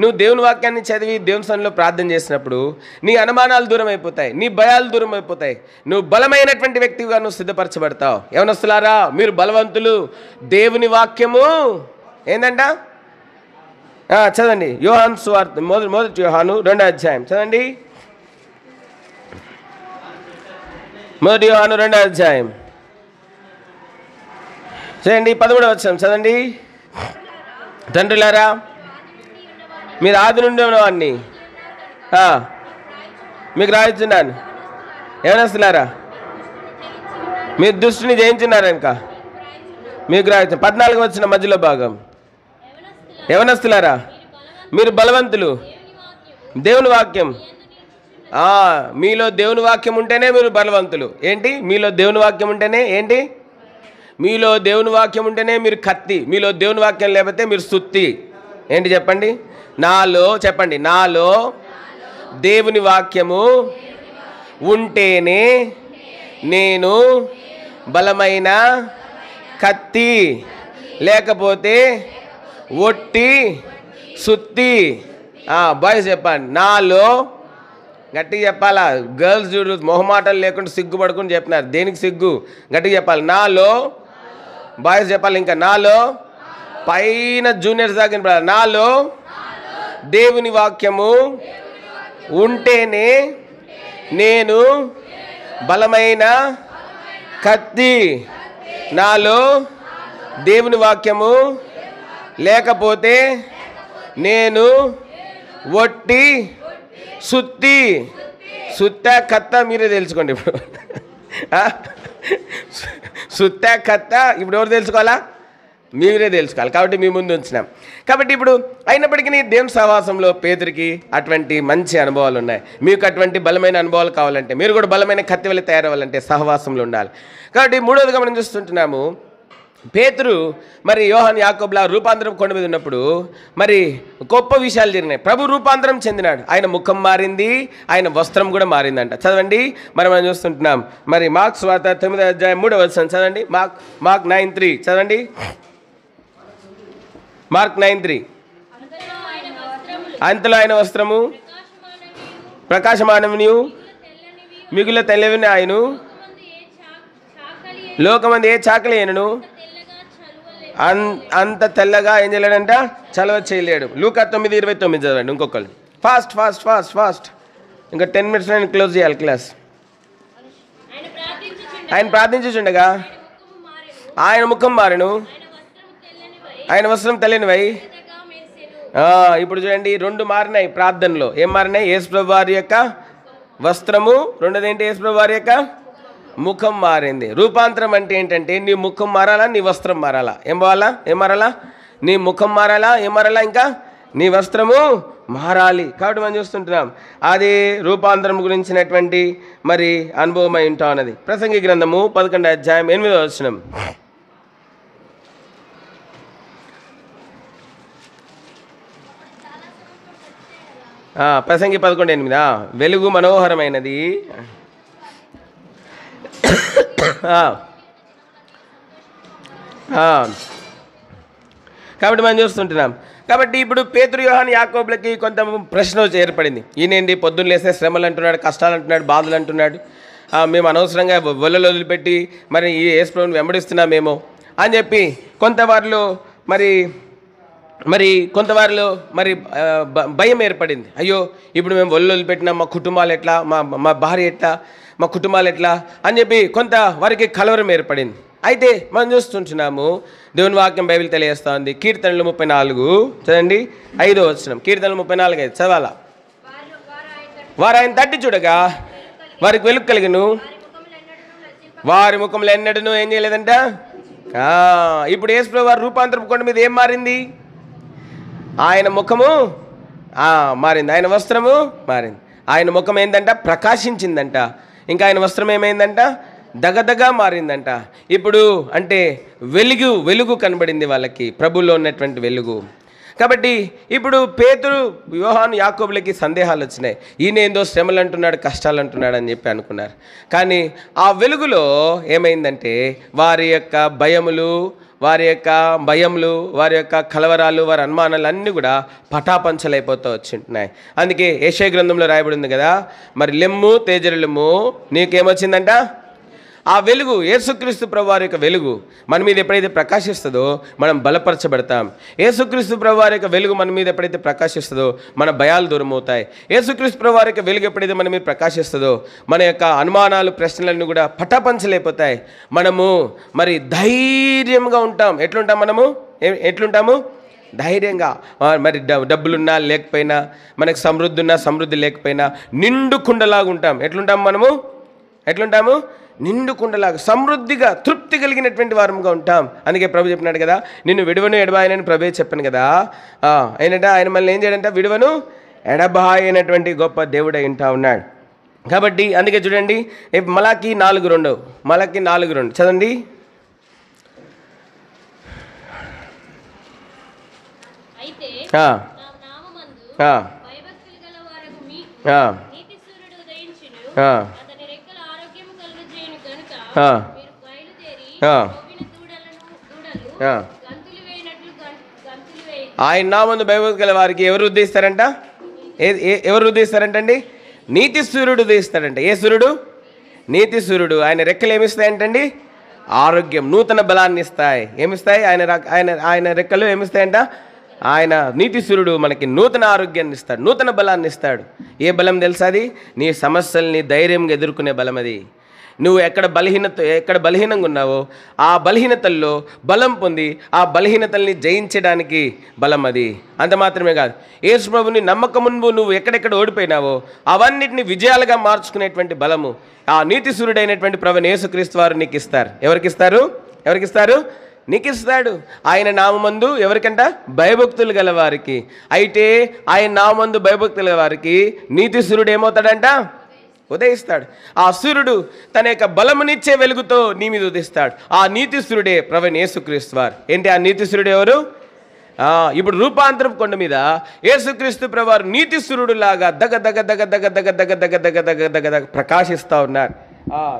నువ్వు దేవుని వాక్యాన్ని చదివి దేవుని సన్నిధిలో ప్రార్థన చేసినప్పుడు నీ అనుమానాలు దూరం అయిపోతాయి, నీ భయాలు దూరం అయిపోతాయి, నువ్వు బలమైనటువంటి వ్యక్తిగా నువ్వు సిద్ధపరచబడతావు. యవనస్తులారా మీరు బలవంతులు, దేవుని వాక్యము ఏందంట చదవండి. యోహాను సువార్త మొదటి యోహాను 2వ అధ్యాయం చదవండి. మొదటి యోహాను 2వ అధ్యాయం చదవండి. 13వ వచనం చదవండి. తండ్రులారా మీరు ఆది నుండి ఉన్నవాడిని మీకు రాయిస్తున్నాను. యవనస్తులారా మీరు దుష్టుని జయించున్నారు కనుక మీకు రాయిస్తున్నాను. 14వ వచనం మధ్యలో భాగం. యవనస్తులారా మీరు బలవంతులు, దేవుని వాక్యం మీలో దేవుని వాక్యం ఉంటేనే మీరు బలవంతులు. ఏంటి? మీలో దేవుని వాక్యం ఉంటేనే ఏంటి? మీలో దేవుని వాక్యం ఉంటేనే మీరు కత్తి, మీలో దేవుని వాక్యం లేకపోతే మీరు సుత్తి. ఏంటి చెప్పండి? నాలో దేవుని వాక్యము ఉంటేనే నేను బలమైన కత్తి, లేకపోతే ఒట్టి సుత్తి. బాయ్స్ చెప్పండి, నాలో. గట్టిగా చెప్పాలా? గర్ల్స్ చూడు మొహమాటలు లేకుండా సిగ్గుపడుకుని చెప్పినారు. దేనికి సిగ్గు? గట్టిగా చెప్పాలి. నాలో. బాయ్స్ చెప్పాలి ఇంకా, నాలో. పైన జూనియర్స్ దాకా నాలో దేవుని వాక్యము ఉంటేనే నేను బలమైన కత్తి, నాలో దేవుని వాక్యము లేకపోతే నేను ఒట్టి సుత్తి. కత్త మీరే తెలుసుకోండి ఇప్పుడు. కత్త ఇప్పుడు ఎవరు తెలుసుకోవాలా? మీరే తెలుసుకోవాలి. కాబట్టి మీ ముందు ఉంచినాం. కాబట్టి ఇప్పుడు అయినప్పటికీ దేవుని సహవాసంలో పేతురికి అటువంటి మంచి అనుభవాలు ఉన్నాయి. మీకు అటువంటి బలమైన అనుభవాలు కావాలంటే, మీరు కూడా బలమైన కత్తి వల్ల తయారవ్వాలంటే సహవాసంలో ఉండాలి. కాబట్టి మూడవదిగా మనం చూస్తుంటున్నాము, పేతురు మరి యోహాను యాకోబుల రూపాంతరం కొండ మీద ఉన్నప్పుడు మరి గొప్ప విషయాలు జరిగినాయి. ప్రభు రూపాంతరం చెందినాడు. ఆయన ముఖం మారింది, ఆయన వస్త్రం కూడా మారిందంట. చదవండి. మరి మనం చూస్తుంటున్నాం మరి మార్క్స్ వార్త 9వ అధ్యాయం 3వ వచనం చదవండి. మార్క్ 9:3 చదవండి. మార్క్ 9:3 అంతలో ఆయన వస్త్రము ప్రకాశమానమునియు మిగుల తెల్లవిని ఆయను లోకమంది ఏ చాకలి అయినను అంత తెల్లగా ఏం చేయలేడంట, చలవ చేయలేడు. లూకా 9:29 చదవండి. ఇంకొకళ్ళు ఫాస్ట్ ఇంకా 10 minutes నేను క్లోజ్ చేయాలి క్లాస్. ఆయన ప్రార్థించుచుండగా ఆయన ముఖం మారెను, ఆయన వస్త్రం తెల్లనివై. ఇప్పుడు చూడండి, 2 మారినాయి ప్రార్థనలో. ఏం మారినాయి? యేసుప్రభు వారి యొక్క వస్త్రము, రెండోది ఏంటి? యేసుప్రభు వారి యొక్క ముఖం మారింది. రూపాంతరం అంటే ఏంటంటే నీ ముఖం మారాలా, నీ వస్త్రం మారాలా? ఏం మారాలా? నీ ముఖం మారాలా, ఏం మారాలా? ఇంకా నీ వస్త్రము మారాలి. కాబట్టి మనం చూస్తుంటున్నాం అది రూపాంతరం గురించినటువంటి మరి అనుభవం అయి ఉంటాం అన్నది. ప్రసంగి గ్రంథము 11వ అధ్యాయం 8వ వచనం. ప్రసంగి 11:8 వెలుగు మనోహరమైనది. కాబట్టి మనం చూస్తుంటున్నాం. కాబట్టి ఇప్పుడు పేతురు యోహాను యాకోబులకి కొంత ప్రశ్న ఏర్పడింది. ఈయనేంటి పొద్దున్న లేస్తే శ్రమలు అంటున్నాడు, కష్టాలు అంటున్నాడు, బాధలు అంటున్నాడు, మేము అనవసరంగా వలలో వదిలిపెట్టి మరి ఈ యేసుప్రభువుని వెంబడిస్తున్నామేమో అని చెప్పి కొంతవారిలో మరి భయం ఏర్పడింది. అయ్యో ఇప్పుడు మేము వలలో వదిలిపెట్టినా మా కుటుంబాలు ఎట్లా, మా భార్య ఎట్లా, మా కుటుంబాలు ఎట్లా అని చెప్పి కొంత వారికి కలవరం ఏర్పడింది. అయితే మనం చూస్తుంటున్నాము దేవుని వాక్యం బైబిల్ తెలియజేస్తూ ఉంది. కీర్తనలు 34 చదండి 5వ వచనం. కీర్తనలు 34 5 చదవాలా. వారు ఆయన తట్టి చూడగా వారికి వెలుగు కలిగెను, వారి ముఖంలో ఎన్నడూ ఏం చేయలేదంట. ఇప్పుడు యేసుప్రభువు వారి రూపాంతరపు కొండ మీద ఏం మారింది? ఆయన ముఖము మారింది, ఆయన వస్త్రము మారింది. ఆయన ముఖం ఏందంట? ప్రకాశించిందంట. ఇంకా ఆయన వస్త్రం ఏమైందంట? దగదగా మారిందంట. ఇప్పుడు అంటే వెలుగు కనబడింది వాళ్ళకి, ప్రభువులో ఉన్నటువంటి వెలుగు. కాబట్టి ఇప్పుడు పేతురు, యోహాను, యాకోబులకి సందేహాలు వచ్చినాయి. ఈయన ఏందో శ్రమలు అంటున్నాడు, కష్టాలు అంటున్నాడు అని చెప్పి అనుకున్నారు. కానీ ఆ వెలుగులో ఏమైందంటే వారి యొక్క భయములు, వారి యొక్క కలవరాలు, వారి అనుమానాలు అన్నీ కూడా పటాపంచలైపోతూ వచ్చింటున్నాయి. అందుకే యెషయా గ్రంథంలో రాయబడి ఉంది కదా, మరి లెమ్ము తేజరులెమ్ము, నీకేమొచ్చిందంట? ఆ వెలుగు, యేసుక్రీస్తు ప్రభువారి యొక్క వెలుగు మన మీద ఎప్పుడైతే ప్రకాశిస్తుందో మనం బలపరచబడతాం. యేసుక్రీస్తు ప్రభువారి యొక్క వెలుగు మన మీద ఎప్పుడైతే ప్రకాశిస్తుందో మన భయాలు దూరం అవుతాయి. యేసుక్రీస్తు ప్రభువారి యొక్క వెలుగు ఎప్పుడైతే మన మీద ప్రకాశిస్తుందో మన యొక్క అనుమానాలు, ప్రశ్నలన్నీ కూడా పటాపంచలైపోతాయి. మనము మరి ధైర్యంగా ఉంటాం. ఎట్లుంటాము? ధైర్యంగా. మరి డబ్బులున్నా లేకపోయినా, మనకు సమృద్ధి ఉన్నా సమృద్ధి లేకపోయినా నిండు కుండలాగా ఉంటాం. ఎట్లుంటాము? నిండు కుండలాగా సమృద్ధిగా తృప్తి కలిగినటువంటి వారముగా ఉంటాం. అందుకే ప్రభు చెప్పినాడు కదా, నిన్ను విడువను ఎడబాయనని ప్రభువే చెప్పాను కదా. ఏంటంటే ఆయన మనల్ని ఏం చేయడంటే విడువను ఎడబాయనటువంటి గొప్ప దేవుడై ఉంటా ఉన్నాడు. కాబట్టి అందుకే చూడండి, మలాకి 4:2 చదండి. ఆయన నామందు భయభక్తి గల వారికి ఎవరు ఉద్దేశిస్తారంట? ఎవరు ఉద్దేశిస్తారంటండి? నీతి సూర్యుడు ఉదయిస్తాడంట. ఏ సూర్యుడు? నీతి సూర్యుడు. ఆయన రెక్కలు ఏమిస్తాయంటండి? ఆరోగ్యం, నూతన బలాన్ని ఇస్తాయి. ఏమిస్తాయి? ఆయన రెక్కలు ఏమిస్తాయంట? ఆయన నీతి సూర్యుడు మనకి నూతన ఆరోగ్యాన్ని ఇస్తాడు, నూతన బలాన్ని ఇస్తాడు. ఏ బలం తెలుసా? అది నీ సమస్యల్ని ధైర్యంగా ఎదుర్కొనే బలం. అది నువ్వు ఎక్కడ బలహీనంగా ఉన్నావో ఆ బలహీనతల్లో బలం పొంది ఆ బలహీనతల్ని జయించడానికి బలం అది. అంత మాత్రమే కాదు, యేసు ప్రభుని నమ్మకం ముందు నువ్వు ఎక్కడెక్కడ ఓడిపోయినావో అవన్నిటిని విజయాలుగా మార్చుకునేటువంటి బలము ఆ నీతి సూర్యుడైనటువంటి ప్రభువైన యేసుక్రీస్తు వారు నీకు ఇస్తారు. ఎవరికిస్తారు? నీకు ఇస్తాడు. ఆయన నామందు ఎవరికంట? భయభక్తులు గల వారికి. అయితే ఆయన నామందు భయభక్తులు గల వారికి నీతి సూర్యుడు ఏమవుతాడంట? ఉదయిస్తాడు. ఆ సూర్యుడు తన యొక్క బలమునిచ్చే వెలుగుతో నీ మీద ఉదయిస్తాడు. ఆ నీతి సూర్యుడే ప్రభువైన యేసుక్రీస్తు వారు. ఏంటి ఆ నీతి సూర్యుడు ఎవరు? ఇప్పుడు రూపాంతరపు కొండ మీద యేసుక్రీస్తు ప్రభువారు నీతి సూర్యుడు లాగా దగ దగ దగ దగ దగ దగ దగ దగ దగ దగ దగ ప్రకాశిస్తూ ఉన్నారు.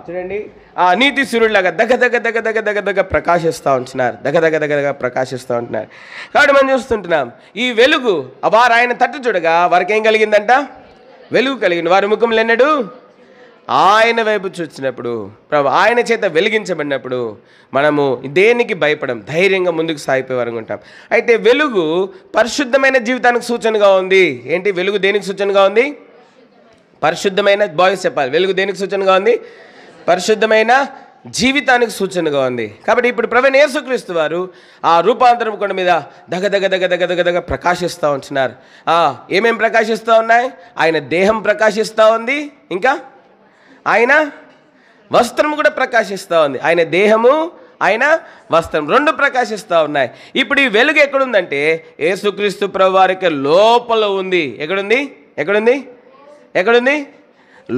చూడండి, ఆ నీతి సూర్యుడిలాగా దగ దగ దగ దగ దగ దగ ప్రకాశిస్తూ ఉంటున్నారు. దగ దగ దగ దగ ప్రకాశిస్తూ ఉంటున్నారు. కాబట్టి మనం చూస్తుంటున్నాం ఈ వెలుగు వారు ఆయన తట్టు చూడగా వారికి ఏం కలిగిందంట? వెలుగు కలిగింది. వారి ముఖంలో ఎన్నడూ ఆయన వైపు చూసినప్పుడు, ప్రభు ఆయన చేత వెలిగించబడినప్పుడు మనము దేనికి భయపడం, ధైర్యంగా ముందుకు సాగిపోయేవారు ఉంటాం. అయితే వెలుగు పరిశుద్ధమైన జీవితానికి సూచనగా ఉంది. ఏంటి వెలుగు దేనికి సూచనగా ఉంది? పరిశుద్ధమైన, బాయ్స్ చెప్పాలి, వెలుగు దేనికి సూచనగా ఉంది? పరిశుద్ధమైన జీవితానికి సూచనగా ఉంది. కాబట్టి ఇప్పుడు ప్రభువైన యేసుక్రీస్తు వారు ఆ రూపాంతరం కొండ మీద దగ దగ దగ దగ దగ దగ ప్రకాశిస్తూ ఉంటున్నారు. ఏమేం ప్రకాశిస్తూ ఉన్నాయి? ఆయన దేహం ప్రకాశిస్తూ ఉంది, ఇంకా ఆయన వస్త్రం కూడా ప్రకాశిస్తూ ఉంది. ఆయన దేహము, ఆయన వస్త్రం రెండు ప్రకాశిస్తూ ఉన్నాయి. ఇప్పుడు ఈ వెలుగు ఎక్కడుందంటే యేసుక్రీస్తు ప్రభువారికి లోపల ఉంది. ఎక్కడుంది?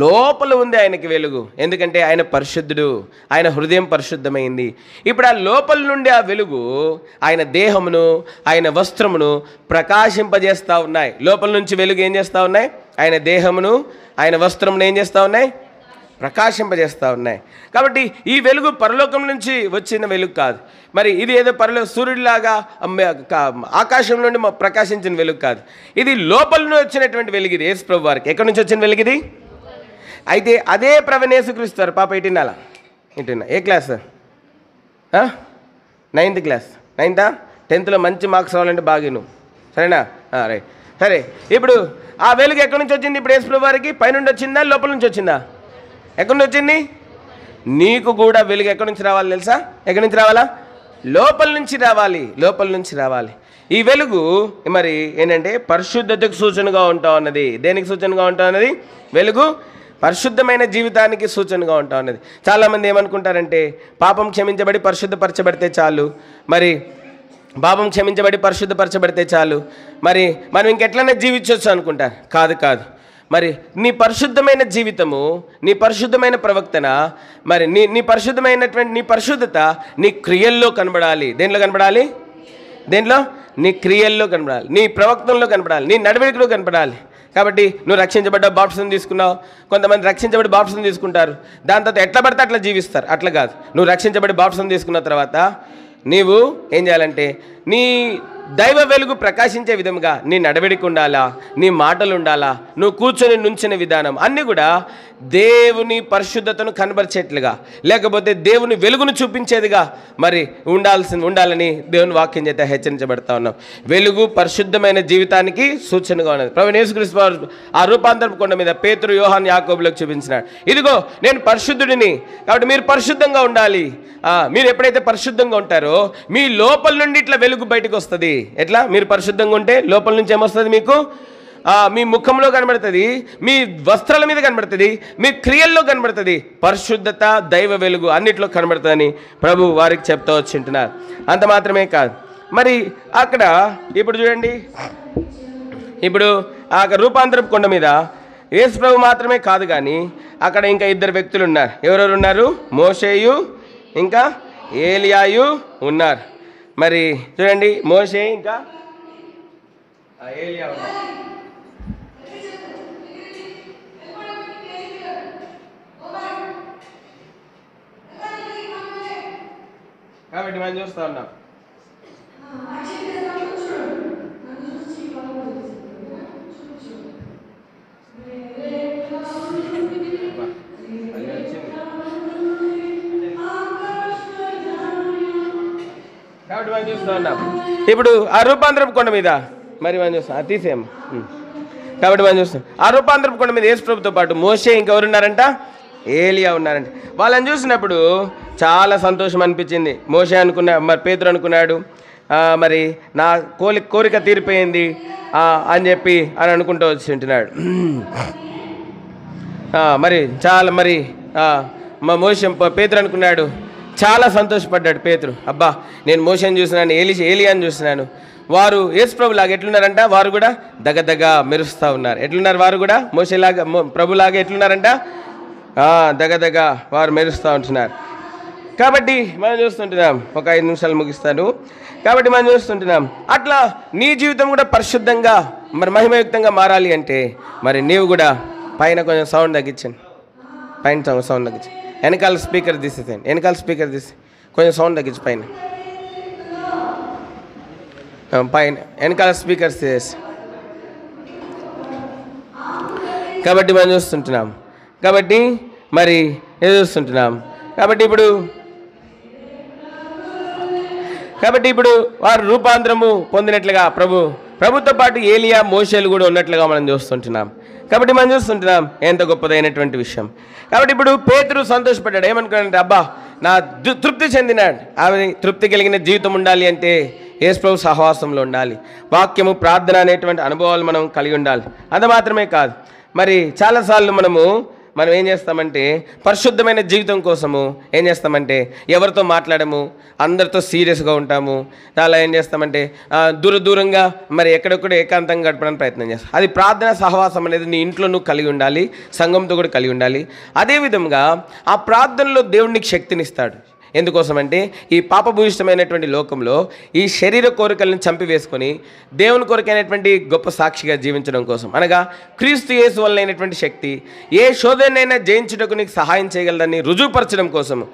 లోపల ఉంది ఆయనకి వెలుగు. ఎందుకంటే ఆయన పరిశుద్ధుడు, ఆయన హృదయం పరిశుద్ధమైంది. ఇప్పుడు ఆ లోపల నుండి ఆ వెలుగు ఆయన దేహమును, ఆయన వస్త్రమును ప్రకాశింపజేస్తూ ఉన్నాయి. లోపల నుంచి వెలుగు ఏం చేస్తూ ఉన్నాయి? ఆయన దేహమును, ఆయన వస్త్రమును ఏం చేస్తూ ఉన్నాయి? ప్రకాశింపజేస్తూ ఉన్నాయి. కాబట్టి ఈ వెలుగు పరలోకం నుంచి వచ్చిన వెలుగు కాదు. మరి ఇది ఏదో సూర్యుడిలాగా ఆకాశం నుండి ప్రకాశించిన వెలుగు కాదు. ఇది లోపల నుంచి వచ్చినటువంటి వెలుగు. ఇది యేసు ప్రభు వారికి ఎక్కడి నుంచి వచ్చిన వెలుగు ఇది? అయితే అదే ప్రభువైన యేసుక్రీస్తు పాప ఇటున్నాలా? ఏ class? 9th class. 9th 10th మంచి మార్క్స్ రావాలంటే బాగా సరేనా? రైట్. సరే, ఇప్పుడు ఆ వెలుగు ఎక్కడి నుంచి వచ్చింది? ఇప్పుడు యేసు ప్రభు వారికి పైనుండి వచ్చిందా, లోపల నుంచి వచ్చిందా? ఎక్కడి నుంచి వచ్చింది? నీకు కూడా వెలుగు ఎక్కడి నుంచి రావాలి తెలుసా? ఎక్కడి నుంచి రావాలా? లోపల నుంచి రావాలి, లోపల నుంచి రావాలి. ఈ వెలుగు మరి ఏంటంటే పరిశుద్ధతకు సూచనగా ఉంటా ఉన్నది. దేనికి సూచనగా ఉంటా ఉన్నది? వెలుగు పరిశుద్ధమైన జీవితానికి సూచనగా ఉంటా ఉన్నది. చాలామంది ఏమనుకుంటారంటే పాపం క్షమించబడి పరిశుద్ధపరచబడితే చాలు, మరి పాపం క్షమించబడి పరిశుద్ధపరచబడితే చాలు, మరి మనం ఇంకెట్లనే జీవించవచ్చు అనుకుంటారు. కాదు కాదు. మరి నీ పరిశుద్ధమైన జీవితము, నీ పరిశుద్ధమైన ప్రవర్తన, మరి నీ పరిశుద్ధమైనటువంటి నీ పరిశుద్ధత నీ క్రియల్లో కనబడాలి. దేంట్లో కనబడాలి? దేంట్లో? నీ క్రియల్లో కనబడాలి, నీ ప్రవక్తనలో కనబడాలి, నీ నడవడికలో కనబడాలి. కాబట్టి నువ్వు రక్షించబడ్డ బాప్టిజం తీసుకున్నావు. కొంతమంది రక్షించబడి బాప్టిజం తీసుకుంటారు, దాని తర్వాత ఎట్లా పడితే అట్లా జీవిస్తారు. అట్లా కాదు. నువ్వు రక్షించబడి బాప్టిజం తీసుకున్న తర్వాత నీవు ఏం చేయాలంటే నీ దైవ వెలుగు ప్రకాశించే విధంగా నీ నడవడిక ఉండాలా, నీ మాటలు ఉండాలా, నువ్వు కూర్చొని నుంచిన విధానం అన్నీ కూడా దేవుని పరిశుద్ధతను కనబరిచేట్లుగా, లేకపోతే దేవుని వెలుగును చూపించేదిగా మరి ఉండాలని దేవుని వాక్యం చేత హెచ్చరించబడతా ఉన్నాం. వెలుగు పరిశుద్ధమైన జీవితానికి సూచనగా ఉన్నది. ప్రభువైన యేసుక్రీస్తు వారు ఆ రూపాంతరపు కొండ మీద పేతురు, యోహాను, యాకోబులకు చూపించినాడు. ఇదిగో నేను పరిశుద్ధుడిని, కాబట్టి మీరు పరిశుద్ధంగా ఉండాలి. మీరు ఎప్పుడైతే పరిశుద్ధంగా ఉంటారో మీ లోపల నుండి ఇట్లా వెలుగు బయటకు వస్తుంది. ఎట్లా? మీరు పరిశుద్ధంగా ఉంటే లోపల నుంచి ఏమొస్తుంది? మీకు మీ ముఖంలో కనబడుతుంది, మీ వస్త్రాల మీద కనబడుతుంది, మీ క్రియల్లో కనబడుతుంది. పరిశుద్ధత, దైవ వెలుగు అన్నిట్లో కనబడుతుందని ప్రభు వారికి చెప్తూ వచ్చింటున్నారు. అంత మాత్రమే కాదు, మరి అక్కడ ఇప్పుడు చూడండి, ఇప్పుడు ఆ రూపాంతరపు కొండ మీద యేసు ప్రభు మాత్రమే కాదు కానీ అక్కడ ఇంకా ఇద్దరు వ్యక్తులు ఉన్నారు. ఎవరెవరు ఉన్నారు? మోషేయు ఇంకా ఏలియాయు ఉన్నారు. మరి చూడండి, మోషే ఇంకా ఏలియా ఉన్నారు. కాబట్టి మనం చూస్తూ ఉన్నాం. కాబట్టి మనం చూస్తూ ఉన్నాం ఇప్పుడు ఆ రూపాంతరపు కొండ మీద మరి మనం చూస్తాం అది తీసేయం. కాబట్టి మనం చూస్తాం ఆ రూపాంతరపు కొండ మీద యేసు ప్రభుతో పాటు మోషే ఇంకెవరు ఉన్నారంట? ఏలియా ఉన్నారంట. వాళ్ళని చూసినప్పుడు చాలా సంతోషం అనిపించింది. మోషే మరి పేతురు అనుకున్నాడు, మరి నా కోరిక తీరిపోయింది అని అనుకుంటూ వచ్చి ఉంటున్నాడు. మరి చాలా మరి మా మోషే పేతురు అనుకున్నాడు, చాలా సంతోషపడ్డాడు పేతురు. అబ్బా, నేను మోషేని చూసినాను, ఏలియాని చూసినాను, వారు యేసుప్రభు లాగా ఎట్లున్నారంట? వారు కూడా దగదగ మెరుస్తూ ఉన్నారు. ఎట్లున్నారు? వారు కూడా మోషేలాగా ప్రభులాగా ఎట్లున్నారంట? దగదగ వారు మెరుస్తూ ఉంటున్నారు. కాబట్టి మనం చూస్తుంటున్నాం, ఒక 5 నిమిషాలు ముగిస్తాను. కాబట్టి మనం చూస్తుంటున్నాం అట్లా నీ జీవితం కూడా పరిశుద్ధంగా మరి మహిమయుక్తంగా మారాలి అంటే మరి నీవు కూడా పైన కొంచెం సౌండ్ తగ్గించండి, పైన సౌండ్ తగ్గించండి. వెనకాల స్పీకర్ తీసేసాను, వెనకాల స్పీకర్ తీసి కొంచెం సౌండ్ తగ్గించి పైన వెనకాల స్పీకర్స్ తీసేసి. కాబట్టి మనం చూస్తుంటున్నాం, కాబట్టి మరి చూస్తుంటున్నాం. కాబట్టి ఇప్పుడు వారు రూపాంతరము పొందినట్లుగా ప్రభుతో పాటు ఏలియా, మోషేలు కూడా ఉన్నట్లుగా మనం చూస్తుంటున్నాం. కాబట్టి మనం చూస్తుంటున్నాం ఎంత గొప్పదైనటువంటి విషయం. కాబట్టి ఇప్పుడు పేతురు సంతోషపడ్డాడు. ఏమనుకున్నాడంటే, అబ్బా నా తృప్తి చెందినాడు. ఆమె తృప్తి కలిగిన జీవితం ఉండాలి అంటే యేసు ప్రభు సహవాసంలో ఉండాలి, వాక్యము, ప్రార్థన అనేటువంటి అనుభవాలు మనం కలిగి ఉండాలి. అంత మాత్రమే కాదు, మరి చాలాసార్లు మనం ఏం చేస్తామంటే పరిశుద్ధమైన జీవితం కోసము ఏం చేస్తామంటే ఎవరితో మాట్లాడము, అందరితో సీరియస్గా ఉంటాము. చాలా ఏం చేస్తామంటే దూరంగా మరి ఎక్కడెక్కడ ఏకాంతంగా గడపడానికి ప్రయత్నం చేస్తాం. అది ప్రార్థన సహవాసం అనేది నీ ఇంట్లో నువ్వు కలిగి ఉండాలి, సంఘంతో కూడా కలిగి ఉండాలి. అదేవిధంగా ఆ ప్రార్థనలో దేవునికి శక్తినిస్తాడు. ఎందుకోసమంటే ఈ పాపభూయిష్టమైనటువంటి లోకంలో ఈ శరీర కోరికలను చంపివేసుకొని దేవుని కొరకైనటువంటి గొప్ప సాక్షిగా జీవించడం కోసం, అనగా క్రీస్తు యేసు వలనైనటువంటి శక్తి ఏ శోధనైనా జయించుటకు నీకు సహాయం చేయగలదని రుజువుపరచడం కోసము,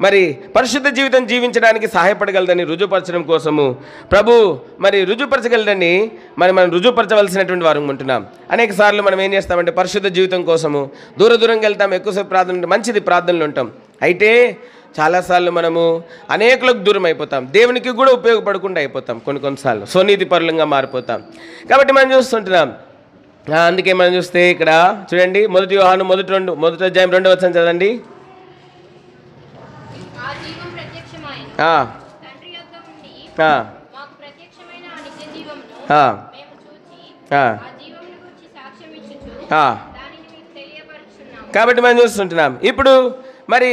మరి పరిశుద్ధ జీవితం జీవించడానికి సహాయపడగలదని రుజువుపరచడం కోసము ప్రభు మరి రుజువుపరచగలదని మనం రుజువుపరచవలసినటువంటి వారు ఉంటున్నాం. అనేక సార్లు మనం ఏం చేస్తామంటే పరిశుద్ధ జీవితం కోసము దూరంగా వెళ్తాం, ఎక్కువసేపు ప్రార్థన, మంచిది ప్రార్థనలు ఉంటాం. అయితే చాలాసార్లు మనము అనేకులకు దూరం అయిపోతాం, దేవునికి కూడా ఉపయోగపడకుండా అయిపోతాం, కొన్నిసార్లు స్వనీతి పరులంగా మారిపోతాం. కాబట్టి మనం చూస్తుంటున్నాం అందుకే మనం చూస్తే ఇక్కడ చూడండి, 1 యోహాను మొదటి అధ్యాయం 2వ వచనం చదవండి. కాబట్టి మనం చూస్తుంటున్నాం. ఇప్పుడు మరి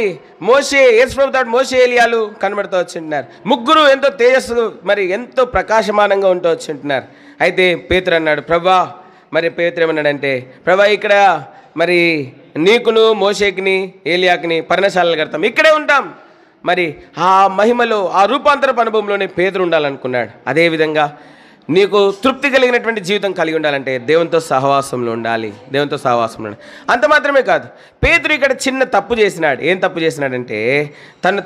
మోషే, యేసుప్రభు తోటి మోషే, ఏలియాలు కనబడుతూ వచ్చింటున్నారు. ముగ్గురు ఎంతో తేజస్సు, మరి ఎంతో ప్రకాశమానంగా ఉంటూ వచ్చింటున్నారు. అయితే పేతురు అన్నాడు, ప్రభా, మరి పేతురు ఏమన్నాడంటే, ప్రభా, ఇక్కడ మరి నీకును మోషేకిని ఏలియాకిని పర్ణశాలలు కడతాం, ఇక్కడే ఉంటాం. మరి ఆ మహిమలో, ఆ రూపాంతరపు అనుభవంలోనే పేతురు ఉండాలనుకున్నాడు. అదేవిధంగా నీకు తృప్తి కలిగినటువంటి జీవితం కలిగి ఉండాలంటే దేవునితో సహవాసంలో ఉండాలి, దేవునితో సహవాసంలో ఉండాలి. అంత మాత్రమే కాదు, పేతురు ఇక్కడ చిన్న తప్పు చేసినాడు. ఏం తప్పు చేసినాడంటే తన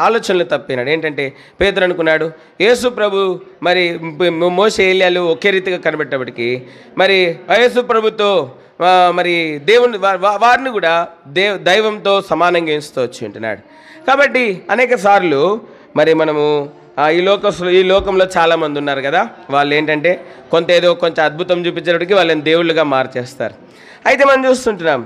ఆలోచనలు తప్పినాడు. ఏంటంటే పేతురు అనుకున్నాడు, యేసు ప్రభు మరి మోషే, ఏలియాలు ఒకే రీతిగా కనబెట్టేప్పటికీ మరి యేసు ప్రభుతో మరి దేవుని వారిని కూడా దైవంతో సమానంగా ఎంచుతూ వచ్చి ఉంటున్నాడు. కాబట్టి అనేక సార్లు మరి మనము ఈ లోకంలో చాలామంది ఉన్నారు కదా, వాళ్ళు ఏంటంటే కొంచెం అద్భుతం చూపించేటప్పటికి వాళ్ళని దేవుళ్ళుగా మార్చేస్తారు. అయితే మనం చూస్తుంటున్నాం,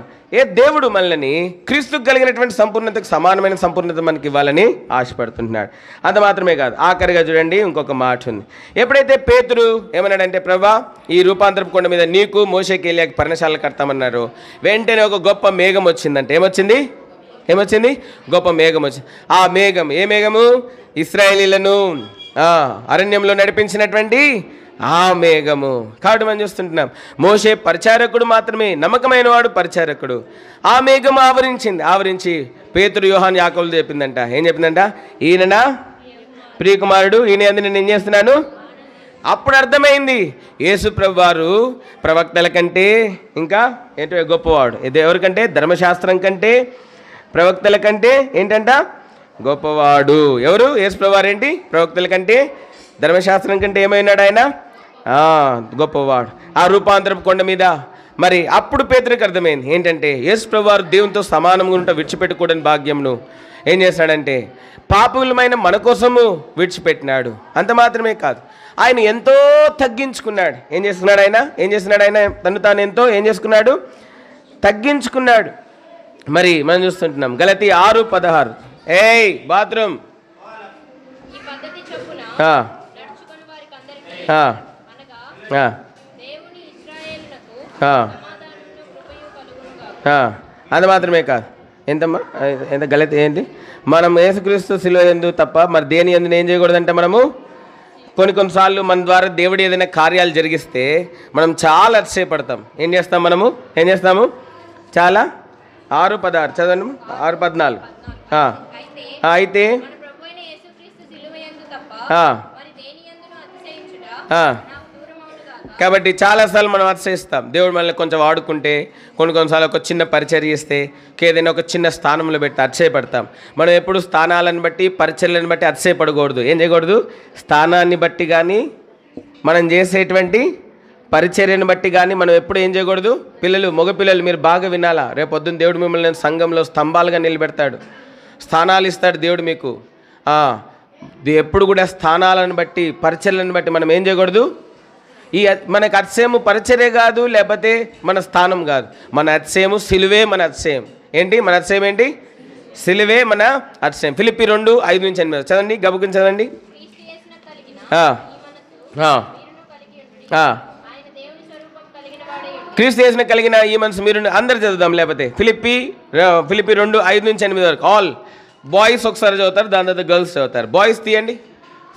దేవుడు మనల్ని క్రీస్తుకు కలిగినటువంటి సంపూర్ణతకు సమానమైన సంపూర్ణత మనకి ఇవ్వాలని ఆశపడుతుంటున్నాడు. అంత మాత్రమే కాదు, ఆఖరిగా చూడండి ఇంకొక మాట ఉంది. ఎప్పుడైతే పేతురు ఏమన్నాడంటే, ప్రభా, ఈ రూపాంతరపు కొండ మీద నీకు మోషేకి ఏలియాకి పర్ణశాలలు కడతామన్నారు, వెంటనే ఒక గొప్ప మేఘం వచ్చిందంటే ఏమొచ్చింది? గొప్ప మేఘం వచ్చింది. ఆ మేఘం, ఏ మేఘము? ఇశ్రాయేలీలను అరణ్యంలో నడిపించినటువంటి ఆ మేఘము. కాబట్టి మనం చూస్తుంటున్నాం, మోషే పరిచారకుడు మాత్రమే, నమ్మకమైన వాడు పరిచారకుడు. ఆ మేఘం ఆవరించి పేతురు, యోహాను, యాకోబులు చెప్పిందంట. ఏం చెప్పిందంట? ఈయననా ప్రియకుమారుడు, ఈయన యందు నేను ఏం చేస్తున్నాను. అప్పుడు అర్థమైంది, యేసు ప్రభు వారు ప్రవక్తల కంటే ఇంకా ఏంటో గొప్పవాడు. ఇది ఎవరికంటే? ధర్మశాస్త్రం కంటే, ప్రవక్తల కంటే ఏంటంట? గొప్పవాడు. ఎవరు? యేసు ప్రభు వారు. ఏంటి? ప్రవక్తల కంటే, ధర్మశాస్త్రం కంటే ఏమైనాడు ఆయన? గొప్పవాడు. ఆ రూపాంతరపు కొండ మీద మరి అప్పుడు పేతురుకి అర్థమైంది ఏంటంటే, యేసు ప్రభు వారు దేవునితో సమానంగా ఉంటే విడిచిపెట్టుకోవడానికి భాగ్యంను ఏం చేశాడంటే పాపులమైన మన కోసము విడిచిపెట్టినాడు. అంత మాత్రమే కాదు, ఆయన ఎంతో తగ్గించుకున్నాడు. ఏం చేస్తున్నాడు ఆయన తను తాను ఎంతో ఏం చేసుకున్నాడు? తగ్గించుకున్నాడు. మరి మనం చూస్తుంటున్నాం గలతీ 6:16. బాత్రూమ్. అది మాత్రమే కాదు, ఎంత గలతీ ఏంటి? మనం యేసుక్రీస్తు శిలువ యందు తప్ప మరి దేని యందు ఏం చేయకూడదంటే, మనము కొన్నిసార్లు మన ద్వారా దేవుడు ఏదైనా కార్యాలు జరిగిస్తే మనం చాలా అతిశయపడతాం. ఏం చేస్తాము? చాలా 6:16 చదవండి. 6:14. అయితే కాబట్టి చాలాసార్లు మనం అతిశయిస్తాం. దేవుడు మనల్ని కొంచెం వాడుకుంటే, కొన్నిసార్లు ఒక చిన్న పరిచర్య ఇస్తే, ఏదైనా ఒక చిన్న స్థానంలో పెట్టి అతిశయపడతాం. మనం ఎప్పుడు స్థానాలను బట్టి, పరిచర్యలను బట్టి అతిశయపడకూడదు. ఏం చేయకూడదు? స్థానాన్ని బట్టి కానీ, మనం చేసేటువంటి పరిచర్యను బట్టి కానీ మనం ఎప్పుడు ఏం చేయకూడదు. మగపిల్లలు మీరు బాగా వినాలా. రేపు పొద్దున్న దేవుడు మిమ్మల్ని సంఘంలో స్తంభాలుగా నిలబెడతాడు, స్థానాలు ఇస్తాడు దేవుడు మీకు. ఎప్పుడు కూడా స్థానాలను బట్టి, పరిచర్యలను బట్టి మనం ఏం చేయకూడదు. మనకు అతిశయము పరిచర్య కాదు, లేకపోతే మన స్థానం కాదు. మన అతిశయము సిలువే. మన అతిశయం ఏంటి? మన అతిశయం ఏంటి? సిలువే మన అతిశయం. ఫిలిప్పీ 2:5-8 చదవండి, గబుకుని చదవండి. క్రీస్తు చేసిన కలిగిన ఈ మనసు మీరు అందరు చదువుదాం. లేకపోతే ఫిలిప్పీ 2:5-8 వరకు ఆల్ బాయ్స్ ఒకసారి చదువుతారు, దాని తర్వాత గర్ల్స్ చదువుతారు. బాయ్స్ తీయండి.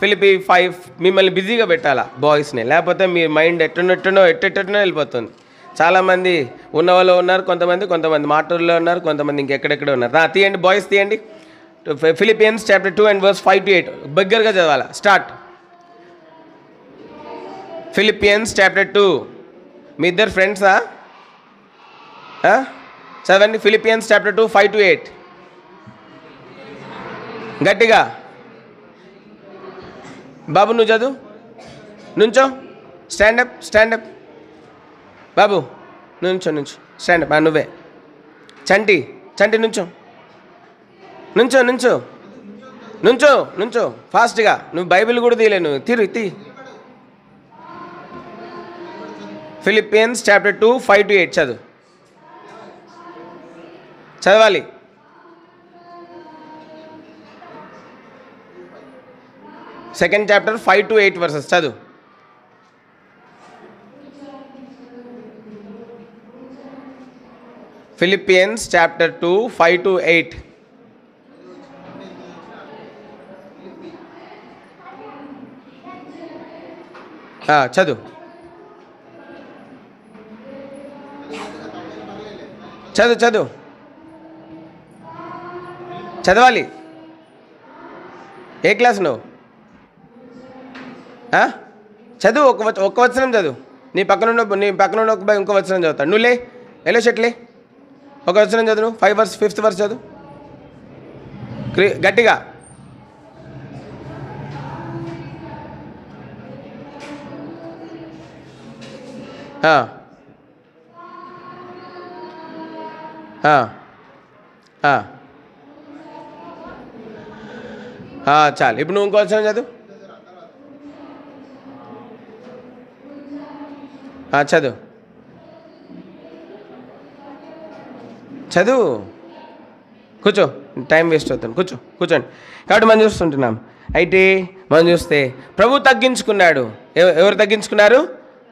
ఫిలిప్పీ 5 మిమ్మల్ని బిజీగా పెట్టాలా బాయ్స్ని, లేకపోతే మీ మైండ్ ఎట్టునో వెళ్ళిపోతుంది. చాలామంది ఉన్నవాళ్ళు ఉన్నారు, కొంతమంది మాటల్లో ఉన్నారు, కొంతమంది ఇంకెక్కడెక్కడ ఉన్నారు. తీయండి, బాయ్స్ తీయండి. ఫిలిపియన్స్ చాప్టర్ 2:5-8 దగ్గరగా చదవాలా. స్టార్ట్. Philippians chapter 2. మీ ఇద్దరు ఫ్రెండ్సా? చదవండి. ఫిలిపియన్స్ చాప్టర్ 2:5-8 గట్టిగా. బాబు నువ్వు చదువు. నుంచో. స్టాండప్. బాబు నుంచో. స్టాండప్. నువ్వే. చంటి నుంచో ఫాస్ట్గా. నువ్వు బైబిల్ కూడా తీయలే, నువ్వు తీ. ఫిలిపియన్స్ చాప్టర్ 2 5-8 చదవాలి. సెకండ్ చాప్టర్ 5-8 వర్సెస్ చదువు. ఫిలిపియన్స్ చాప్టర్ 2 5-8 చదువు చదువు చదువు చదవాలి. ఏ క్లాస్ నువ్వు? చదువు, ఒక్క వచనం చదువు. నీ పక్కన ఉన్న ఒక ఇంకో వచనం చదువుతాడు. నువ్వులే ఎల్లో షెట్లే ఒక వచనం చదువు. 5th వర్స్ చదువు గట్టిగా. చాలు. ఇప్పుడు నువ్వు ఇంకో వచనం చదువు. చదువు చదువు కూర్చో, టైం వేస్ట్ అవుతుంది. కూర్చోండి. కాబట్టి మనం చూస్తుంటున్నాం. అయితే మనం చూస్తే ప్రభు తగ్గించుకున్నాడు. ఎవరు తగ్గించుకున్నారు?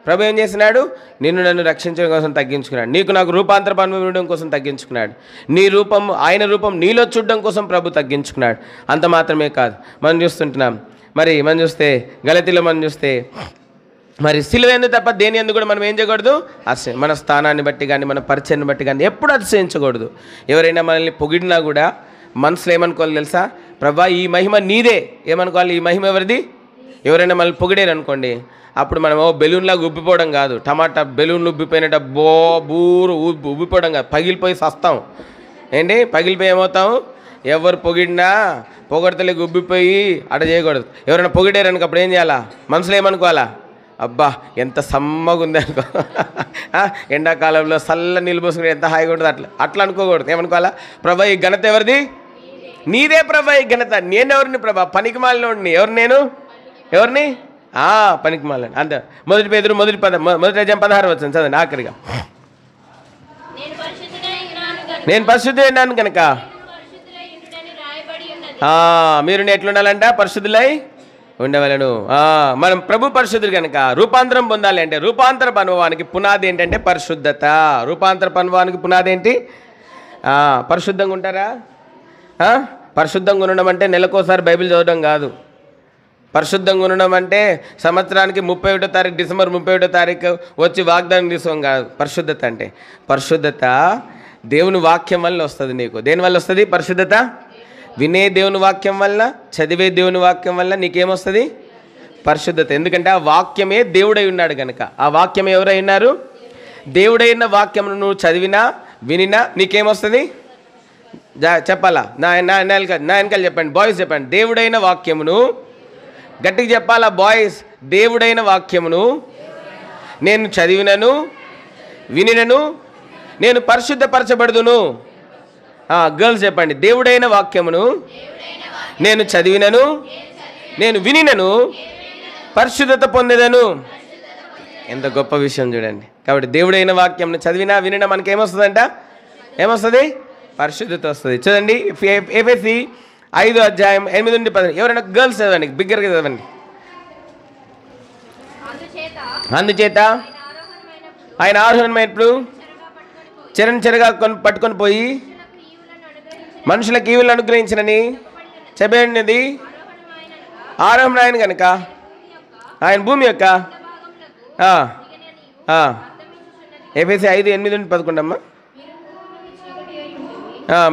ప్రభు ఏం చేసినాడు? నన్ను రక్షించడం కోసం తగ్గించుకున్నాడు. నాకు రూపాంతర అనుభవం కోసం తగ్గించుకున్నాడు. ఆయన రూపం నీలో చూడడం కోసం ప్రభు తగ్గించుకున్నాడు. అంత మాత్రమే కాదు, మనం చూస్తుంటున్నాం. మనం చూస్తే గలతీలో మనం చూస్తే మరి సిలువ ఎందు తప్ప దేని ఎందు కూడా మనం ఏం చేయకూడదు? మన స్థానాన్ని బట్టి కానీ మన పరిచయాన్ని బట్టి కానీ ఎప్పుడు అతిశయించకూడదు. ఎవరైనా మనల్ని పొగిడినా కూడా మనసులో ఏమనుకోవాలి తెలుసా? ప్రభా ఈ మహిమ నీదే. ఏమనుకోవాలి? ఈ మహిమ ఎవరిది? ఎవరైనా మనల్ని పొగిడారు అనుకోండి, అప్పుడు మనం బెలూన్లాగా ఉబ్బిపోవడం కాదు. టమాటా బెలూన్లు ఉబ్బిపోయినట్టు బూరు ఉబ్బిపోవడం కాదు, పగిలిపోయి సస్తాం. ఏంటి పగిలిపోయి ఏమవుతాం? ఎవరు పొగిడినా పొగడతలేక ఉబ్బిపోయి అట చేయకూడదు. ఎవరైనా పొగిడారు అనుకో, అప్పుడు ఏం చేయాలా? మనసులో ఏమనుకోవాలా? అబ్బా ఎంత సమ్మగా ఉంది అనుకో. ఎండాకాలంలో చల్ల నీళ్ళు పోసుకుని ఎంత హాయిగా ఉంటుంది, అట్లా అనుకోకూడదు. ఏమనుకోవాలా? ప్రభా ఈ ఘనత ఎవరిది? నీదే ప్రభా ఈ ఘనత. నేనెవరిని ప్రభా? పనికి మాలినోడిని. ఎవరిని? పనికి మాలిన. అంతే. మొదటి పేతురు మొదటి అధ్యాయం 16 వచ్చింది చదండి ఆఖరిగా. నేను పరిశుద్ధుడైనాను కనుక మీరు ఎట్లుండాలంట? పరిశుద్ధులై ఉండవలను. మనం ప్రభు పరిశుద్ధులు కనుక రూపాంతరం పొందాలి అంటే రూపాంతర అనుభవానికి పునాది ఏంటంటే పరిశుద్ధత. రూపాంతర అనుభవానికి పునాది ఏంటి? పరిశుద్ధంగా ఉంటారా? పరిశుద్ధంగా ఉండడం అంటే నెలకోసారి బైబిల్ చదవడం కాదు. పరిశుద్ధంగా ఉండడం అంటే సంవత్సరానికి 31వ తారీఖు డిసెంబర్ 31వ తారీఖు వచ్చి వాగ్దానం తీసుకోం కాదు. పరిశుద్ధత అంటే పరిశుద్ధత దేవుని వాక్యం వల్ల వస్తుంది. నీకు దేని వల్ల వస్తుంది పరిశుద్ధత? వినే దేవుని వాక్యం వల్ల, చదివే దేవుని వాక్యం వల్ల నీకేమొస్తుంది? పరిశుద్ధత. ఎందుకంటే ఆ వాక్యమే దేవుడై ఉన్నాడు కనుక. ఆ వాక్యం ఎవరై ఉన్నారు? దేవుడైన వాక్యం నువ్వు చదివినా వినినా నీకేమొస్తుంది? చెప్పాలా? నా వెనకాల చెప్పండి, బాయ్స్ చెప్పండి. దేవుడైన వాక్యమును గట్టిగా చెప్పాలా బాయ్స్? దేవుడైన వాక్యమును నేను చదివినను వినినను నేను పరిశుద్ధపరచబడుదును. గర్ల్స్ చెప్పండి. దేవుడైన వాక్యమును నేను చదివినను నేను వినినను పరిశుద్ధత పొందేదను. ఎంత గొప్ప విషయం చూడండి. కాబట్టి దేవుడైన వాక్యం చదివినా వినినా మనకేమొస్తుందంట? ఏమొస్తుంది? పరిశుద్ధత వస్తుంది. చూడండి ఎఫెసీ 5వ అధ్యాయం 8-10. ఎవరైనా గర్ల్స్ చదవండి, బిగ్గరగా చదవండి. అందుచేత ఆయన ఆరోహణమైనప్పుడు చెరగా పట్టుకొని పోయి మనుషులకు ఈవులను అనుగ్రహించినని చెప్పబడినది. ఆరోహణ ఆయన కనుక ఆయన భూమి యొక్క ఎఫెసీ 5:8-11 అమ్మా.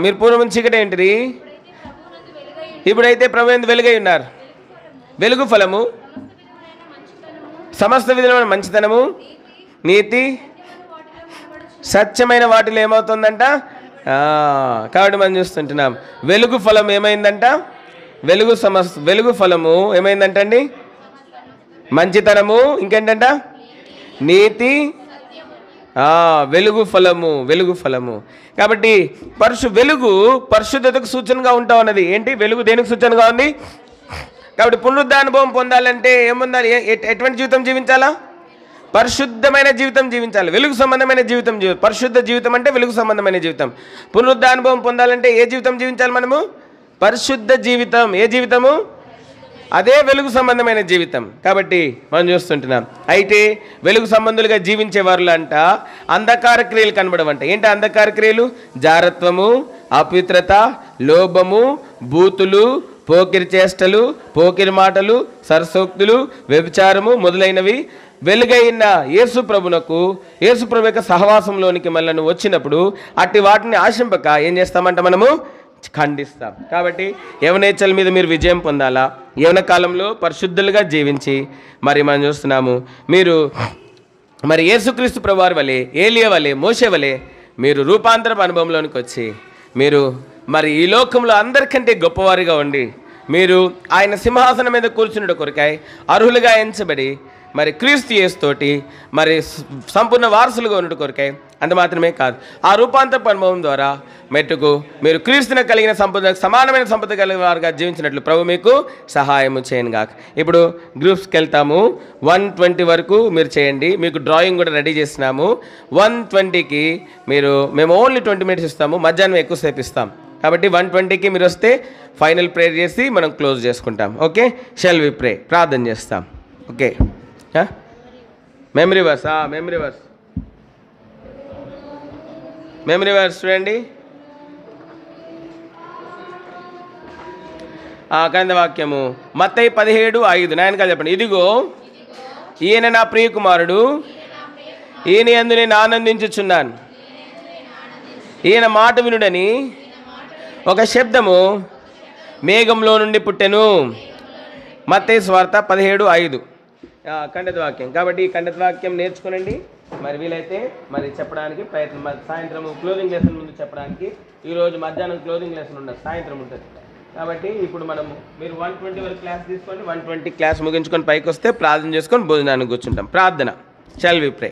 మీరు పూర్వం చీకటి ఏంటిది, ఇప్పుడైతే ప్రభువునందు వెలుగై ఉన్నారు. వెలుగు ఫలము సమస్త విధమైన మంచితనము నీతి సత్యమైన వాటిలో ఏమవుతుందంట? కాబట్టి మనం చూస్తుంటున్నాం వెలుగు ఫలం ఏమైందంట? వెలుగు ఫలము ఏమైందంటండి? మంచితనము, ఇంకేంటంట? నీతి, వెలుగు ఫలము. కాబట్టి వెలుగు పరిశుద్ధతకు సూచనగా ఉంటా ఉన్నది. ఏంటి వెలుగు దేనికి సూచనగా ఉంది? కాబట్టి పునరుద్ధరణ అనుభవం పొందాలంటే ఏముండాలి? ఎటువంటి జీవితం జీవించాలా? పరిశుద్ధమైన జీవితం జీవించాలి. వెలుగు సంబంధమైన జీవితం పరిశుద్ధ జీవితం అంటే వెలుగు సంబంధమైన జీవితం. పునరుద్ధానుభవం పొందాలంటే ఏ జీవితం జీవించాలి మనము? పరిశుద్ధ జీవితం. ఏ జీవితము? అదే వెలుగు సంబంధమైన జీవితం. కాబట్టి మనం చూస్తుంటున్నాం. అయితే వెలుగు సంబంధులుగా జీవించే వారులు అంట అంధకార క్రియలు కనబడవంట. ఏంటి అంధకార క్రియలు? జారత్వము, అపవిత్రత, లోభము, బూతులు, పోకిరి చేష్టలు, పోకిరి మాటలు, సరసోక్తులు, వ్యభిచారము మొదలైనవి వెలుగైన యేసు ప్రభు యొక్క సహవాసంలోనికి మనల్ని వచ్చినప్పుడు అట్టి వాటిని ఆశింపక ఏం చేస్తామంట? మనము ఖండిస్తాం. కాబట్టి యవనేచ్ఛల మీద మీరు విజయం పొందాలా? యవన కాలంలో పరిశుద్ధులుగా జీవించి మరి మనం చూస్తున్నాము, మీరు మరి యేసుక్రీస్తు ప్రభువారి వలె, ఏలియా వలె, మోషే వలె మీరు రూపాంతరపు అనుభవంలోనికి వచ్చి మీరు మరి ఈ లోకంలో అందరికంటే గొప్పవారిగా ఉండి మీరు ఆయన సింహాసనం మీద కూర్చున్నట కొరకై అర్హులుగా ఎంచబడి మరి క్రీస్తు యేసుతోటి మరి సంపూర్ణ వారసులుగా ఉన్నట్టు కొరకై. అంత మాత్రమే కాదు, ఆ రూపాంతరపు అనుభవం ద్వారా మెట్టుకు మీరు క్రీస్తుని కలిగిన సంపద, సమానమైన సంపద కలిగిన వారుగా జీవించినట్లు ప్రభు మీకు సహాయము చేయను గాక. ఇప్పుడు గ్రూప్స్కి వెళ్తాము. 120 వరకు మీరు చేయండి. మీకు డ్రాయింగ్ కూడా రెడీ చేసినాము. 120కి మేము ఓన్లీ 20 minutes ఇస్తాము. మధ్యాహ్నం ఎక్కువసేపు ఇస్తాం. కాబట్టి 120కి మీరు వస్తే ఫైనల్ ప్రేయర్ చేసి మనం క్లోజ్ చేసుకుంటాం. ఓకే, షెల్ వి ప్రే. ప్రార్థన చేస్తాం. ఓకే, మెమరీ వర్స్ చూడండి. కంద వాక్యము మత్తయి 17:5 నాయనకాలు చెప్పండి. ఇదిగో ఈయన నా ప్రియ కుమారుడు, ఈయన యందు నేను ఆనందించుచున్నాను, ఈయన మాట వినుడని ఒక శబ్దము మేఘంలో నుండి పుట్టెను. మత్తయి సువార్త 17:5 ఖండిత వాక్యం. కాబట్టి ఈ ఖండిత వాక్యం నేర్చుకోనండి. మరి వీలైతే మరి చెప్పడానికి ప్రయత్నం. మరి సాయంత్రం క్లోజింగ్ లెసన్ ముందు చెప్పడానికి, ఈరోజు మధ్యాహ్నం క్లోజింగ్ లెసన్ ఉండదు, సాయంత్రం ఉంటుంది. కాబట్టి ఇప్పుడు మీరు 120 వరకు క్లాస్ తీసుకోండి. 120 క్లాస్ ముగించుకొని పైకి వస్తే ప్రార్థన చేసుకొని భోజనానికి కూర్చుంటాం. ప్రార్థన. షల్ వి ప్రే.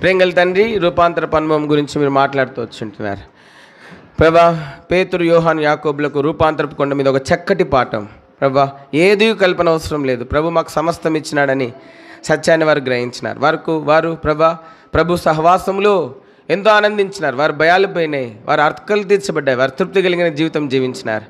ప్రేంగల్ తండ్రి, రూపాంతరపు అనుభవం గురించి మీరు మాట్లాడుతూ వచ్చుంటున్నారు ప్రభా. పేతురు, యోహాను, యాకోబులకు రూపాంతరపు కొండ మీద ఒక చక్కటి పాఠం ప్రభా. ఏది కల్పన అవసరం లేదు ప్రభు, మాకు సమస్తం ఇచ్చినాడని సత్యాన్ని వారు గ్రహించినారు. వారు ప్రభు సహవాసంలో ఎంతో ఆనందించినారు. వారు భయాలు పోయినాయి, వారు అర్కలు తీర్చబడ్డాయి, వారు తృప్తి కలిగిన జీవితం జీవించినారు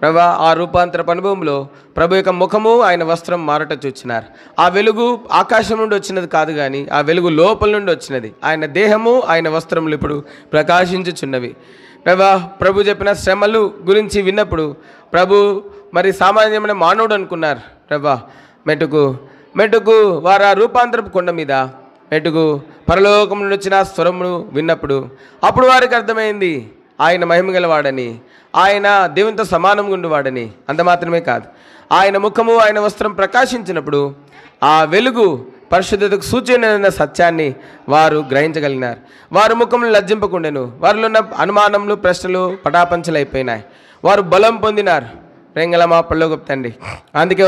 ప్రభా. ఆ రూపాంతరపు అనుభవంలో ప్రభు యొక్క ముఖము, ఆయన వస్త్రం మారట చూచినారు. ఆ వెలుగు ఆకాశం నుండి వచ్చినది కాదు, కానీ ఆ వెలుగు లోపల నుండి వచ్చినది. ఆయన దేహము, ఆయన వస్త్రములు ఇప్పుడు ప్రకాశించుచున్నవి ప్రభు చెప్పిన శ్రమలు గురించి విన్నప్పుడు మరి సామాన్యమైన మానవుడు అనుకున్నారు మెట్టుకు వారు ఆ రూపాంతరపు కొండ మీద పరలోకం నుండి వచ్చిన స్వరమును విన్నప్పుడు అప్పుడు వారికి అర్థమైంది ఆయన మహిమగలవాడని, ఆయన దేవునితో సమానంగా ఉండేవాడని. అంత మాత్రమే కాదు, ఆయన ముఖము, ఆయన వస్త్రం ప్రకాశించినప్పుడు ఆ వెలుగు పరిశుద్ధతకు సూచన సత్యాన్ని వారు గ్రహించగలిగినారు. వారి ముఖములు లజ్జింపకుండాను, వారిలో ఉన్న అనుమానములు, ప్రశ్నలు పటాపంచలైపోయినాయి. వారు బలం పొందినారు. ప్రేమగల మా పరలోకపు తండ్రి, అందుకే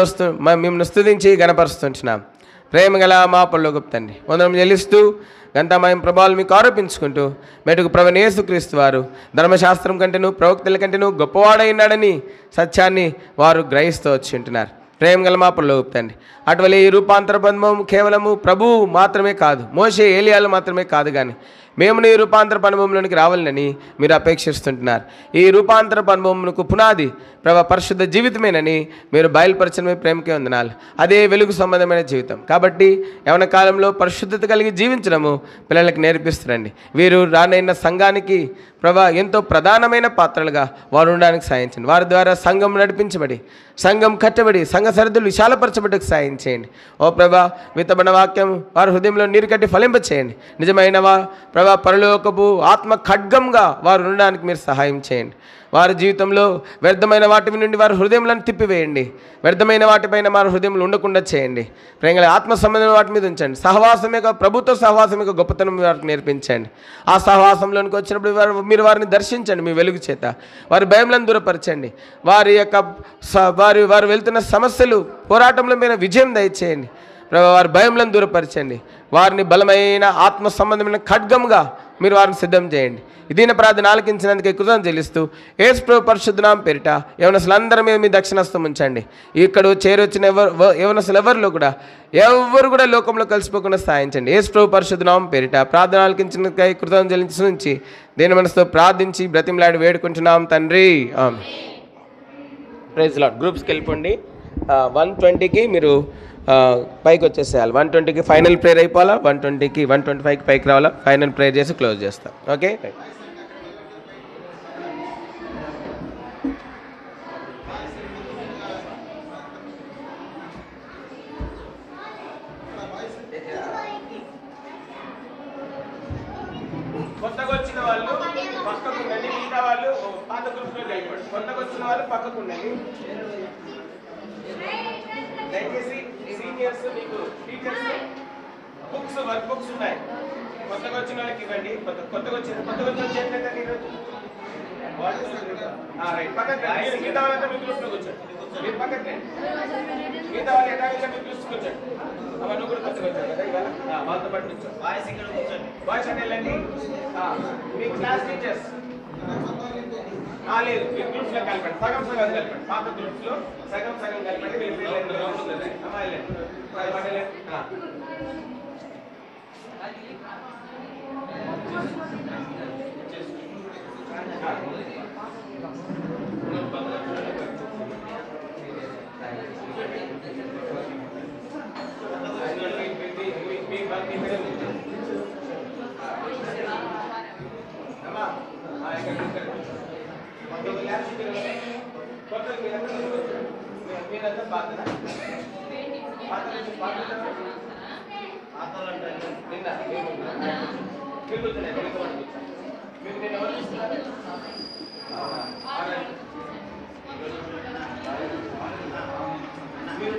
మిమ్మల్ని స్తుతించి గణపరుస్తుంటున్నాం. ప్రేమగల మా పరలోకపు తండ్రి, వందనం చెల్లిస్తూ గంతమయం ప్రభావాలు మీకు ఆరోపించుకుంటూ మెటుకు ప్రభువైన యేసుక్రీస్తు వారు ధర్మశాస్త్రం కంటేను ప్రవక్తల కంటేను గొప్పవాడైనాడని సత్యాన్ని వారు గ్రహిస్తూ వచ్చి ఉంటున్నారు. ప్రేమగల మా పరలోకపు తండ్రి, అటువలే ఈ రూపాంతర అనుభవం కేవలము ప్రభువు మాత్రమే కాదు, మోషే, ఏలియాలు మాత్రమే కాదు, కానీ మేము ఈ రూపాంతరపు అనుభవంలోనికి రావాలని మీరు అపేక్షిస్తుంటున్నారు. ఈ రూపాంతరపు అనుభవంకు పునాది పరిశుద్ధ జీవితమేనని మీరు బయలుపరచడమే ప్రేమకే వందనాలు. అదే వెలుగు సంబంధమైన జీవితం. కాబట్టి యవన కాలంలో పరిశుద్ధత కలిగి జీవించడము పిల్లలకు నేర్పిస్తారండి. వీరు రానైన సంఘానికి ఎంతో ప్రధానమైన పాత్రలుగా వారు ఉండడానికి సాయించండి. వారి ద్వారా సంఘం నడిపించబడి, సంఘం కట్టబడి, సంఘ సరిహద్దులు విశాలపరచబడికి సాయం చేయండి. ఓ విత్తబడిన వాక్యం వారి హృదయంలో నీరు కట్టి ఫలింపచేయండి. నిజమైన పరలోకపు ఆత్మ ఖడ్గంగా వారు ఉండడానికి మీరు సహాయం చేయండి. వారి జీవితంలో వ్యర్థమైన వాటి నుండి వారి హృదయంలను తిప్పివేయండి. వ్యర్థమైన వాటిపైన వారి హృదయంలో ఉండకుండా చేయండి. ప్రేమ ఆత్మ సంబంధమైన వాటి మీద ఉంచండి. సహవాసం యొక్క ప్రభుత్వ సహవాసం యొక్క గొప్పతనం వారికి నేర్పించండి. ఆ సహవాసంలోనికి వచ్చినప్పుడు మీరు వారిని దర్శించండి. మీ వెలుగు చేత వారి భయంలను దూరపరచండి. వారు వెళ్తున్న సమస్యలు, పోరాటంలో మీద విజయం దయచేయండి. వారి భయంలను దూరపరచండి. వారిని బలమైన ఆత్మ సంబంధమైన ఖడ్గంగా మీరు వారిని సిద్ధం చేయండి. ఇది నా ప్రార్థన ఆలకించినందుకే కృతజ్ఞతలు చెల్లిస్తూ యేసు ప్రభు పరిశుద్ధ నామం పేరిట యవనస్తులందరి మీద మీ దక్షిణహస్తం ఉంచండి. ఇక్కడ చేరొచ్చిన యవనస్తులు ఎవరిలో కూడా ఎవరు కూడా లోకంలో కలిసిపోకుండా సాయించండి. యేసు ప్రభు పరిశుద్ధ నామం పేరిట ప్రార్థన ఆలకించినందుకై కృతజ్ఞతలు చెల్లించి నుంచి దేని మనసుతో ప్రార్థించి బ్రతిమలాడి వేడుకుంటున్నాం తండ్రి. Praise lord. గ్రూప్స్కి వెళ్ళిపోండి. 120కి మీరు పైకి వచ్చేసేయాలి. 120కి ఫైనల్ ప్రేయర్ అయిపోవాలా. 120కి 125కి పైకి రావాలా. ఫైనల్ ప్రేయర్ చేసి క్లోజ్ చేస్తాం. ఓకే. కొత్తగా వచ్చిన వాళ్ళు పక్కకు ఉండండి. మిగతా వాళ్ళు పాత గ్రూప్లో వెళ్ళిపోండి. కొత్తగా వచ్చిన వాళ్ళు పక్కకు ఉండండి. దయచేసి సీనియర్స్ మీకు టీచర్స్ వర్క్ బుక్స్ ఉన్నాయి. కొత్తగా వచ్చిన వాళ్ళకి ఇవ్వండి. కొత్తగా వచ్చిన చేయండి. రైట్ పక్కకి మిగతా వాళ్ళంతా మీ గ్రూప్లో కూర్చోండి. మీరు పక్కకి మిగతా వాళ్ళు ఎటాగా మీ గ్రూప్స్ కూర్చోండి. అవన్నీ కూడా కొత్తగా వచ్చారు కదా ఇవాళ వాళ్ళతో పాటు కూర్చోండి. బాయ్స్ ఇక్కడ కూర్చోండి. బాయ్స్ అని వెళ్ళండి. మీ క్లాస్ టీచర్స్ లేదు మీ గ్రూప్స్లో కలపండి. సగం కలపండి. పాత గ్రూప్స్లో సగం కలపండి. మీరు మీరంతా బాధనా నిన్న మీరు కూర్చోండి. మీకు నేను ఎవరు చూస్తున్నారు? మీరు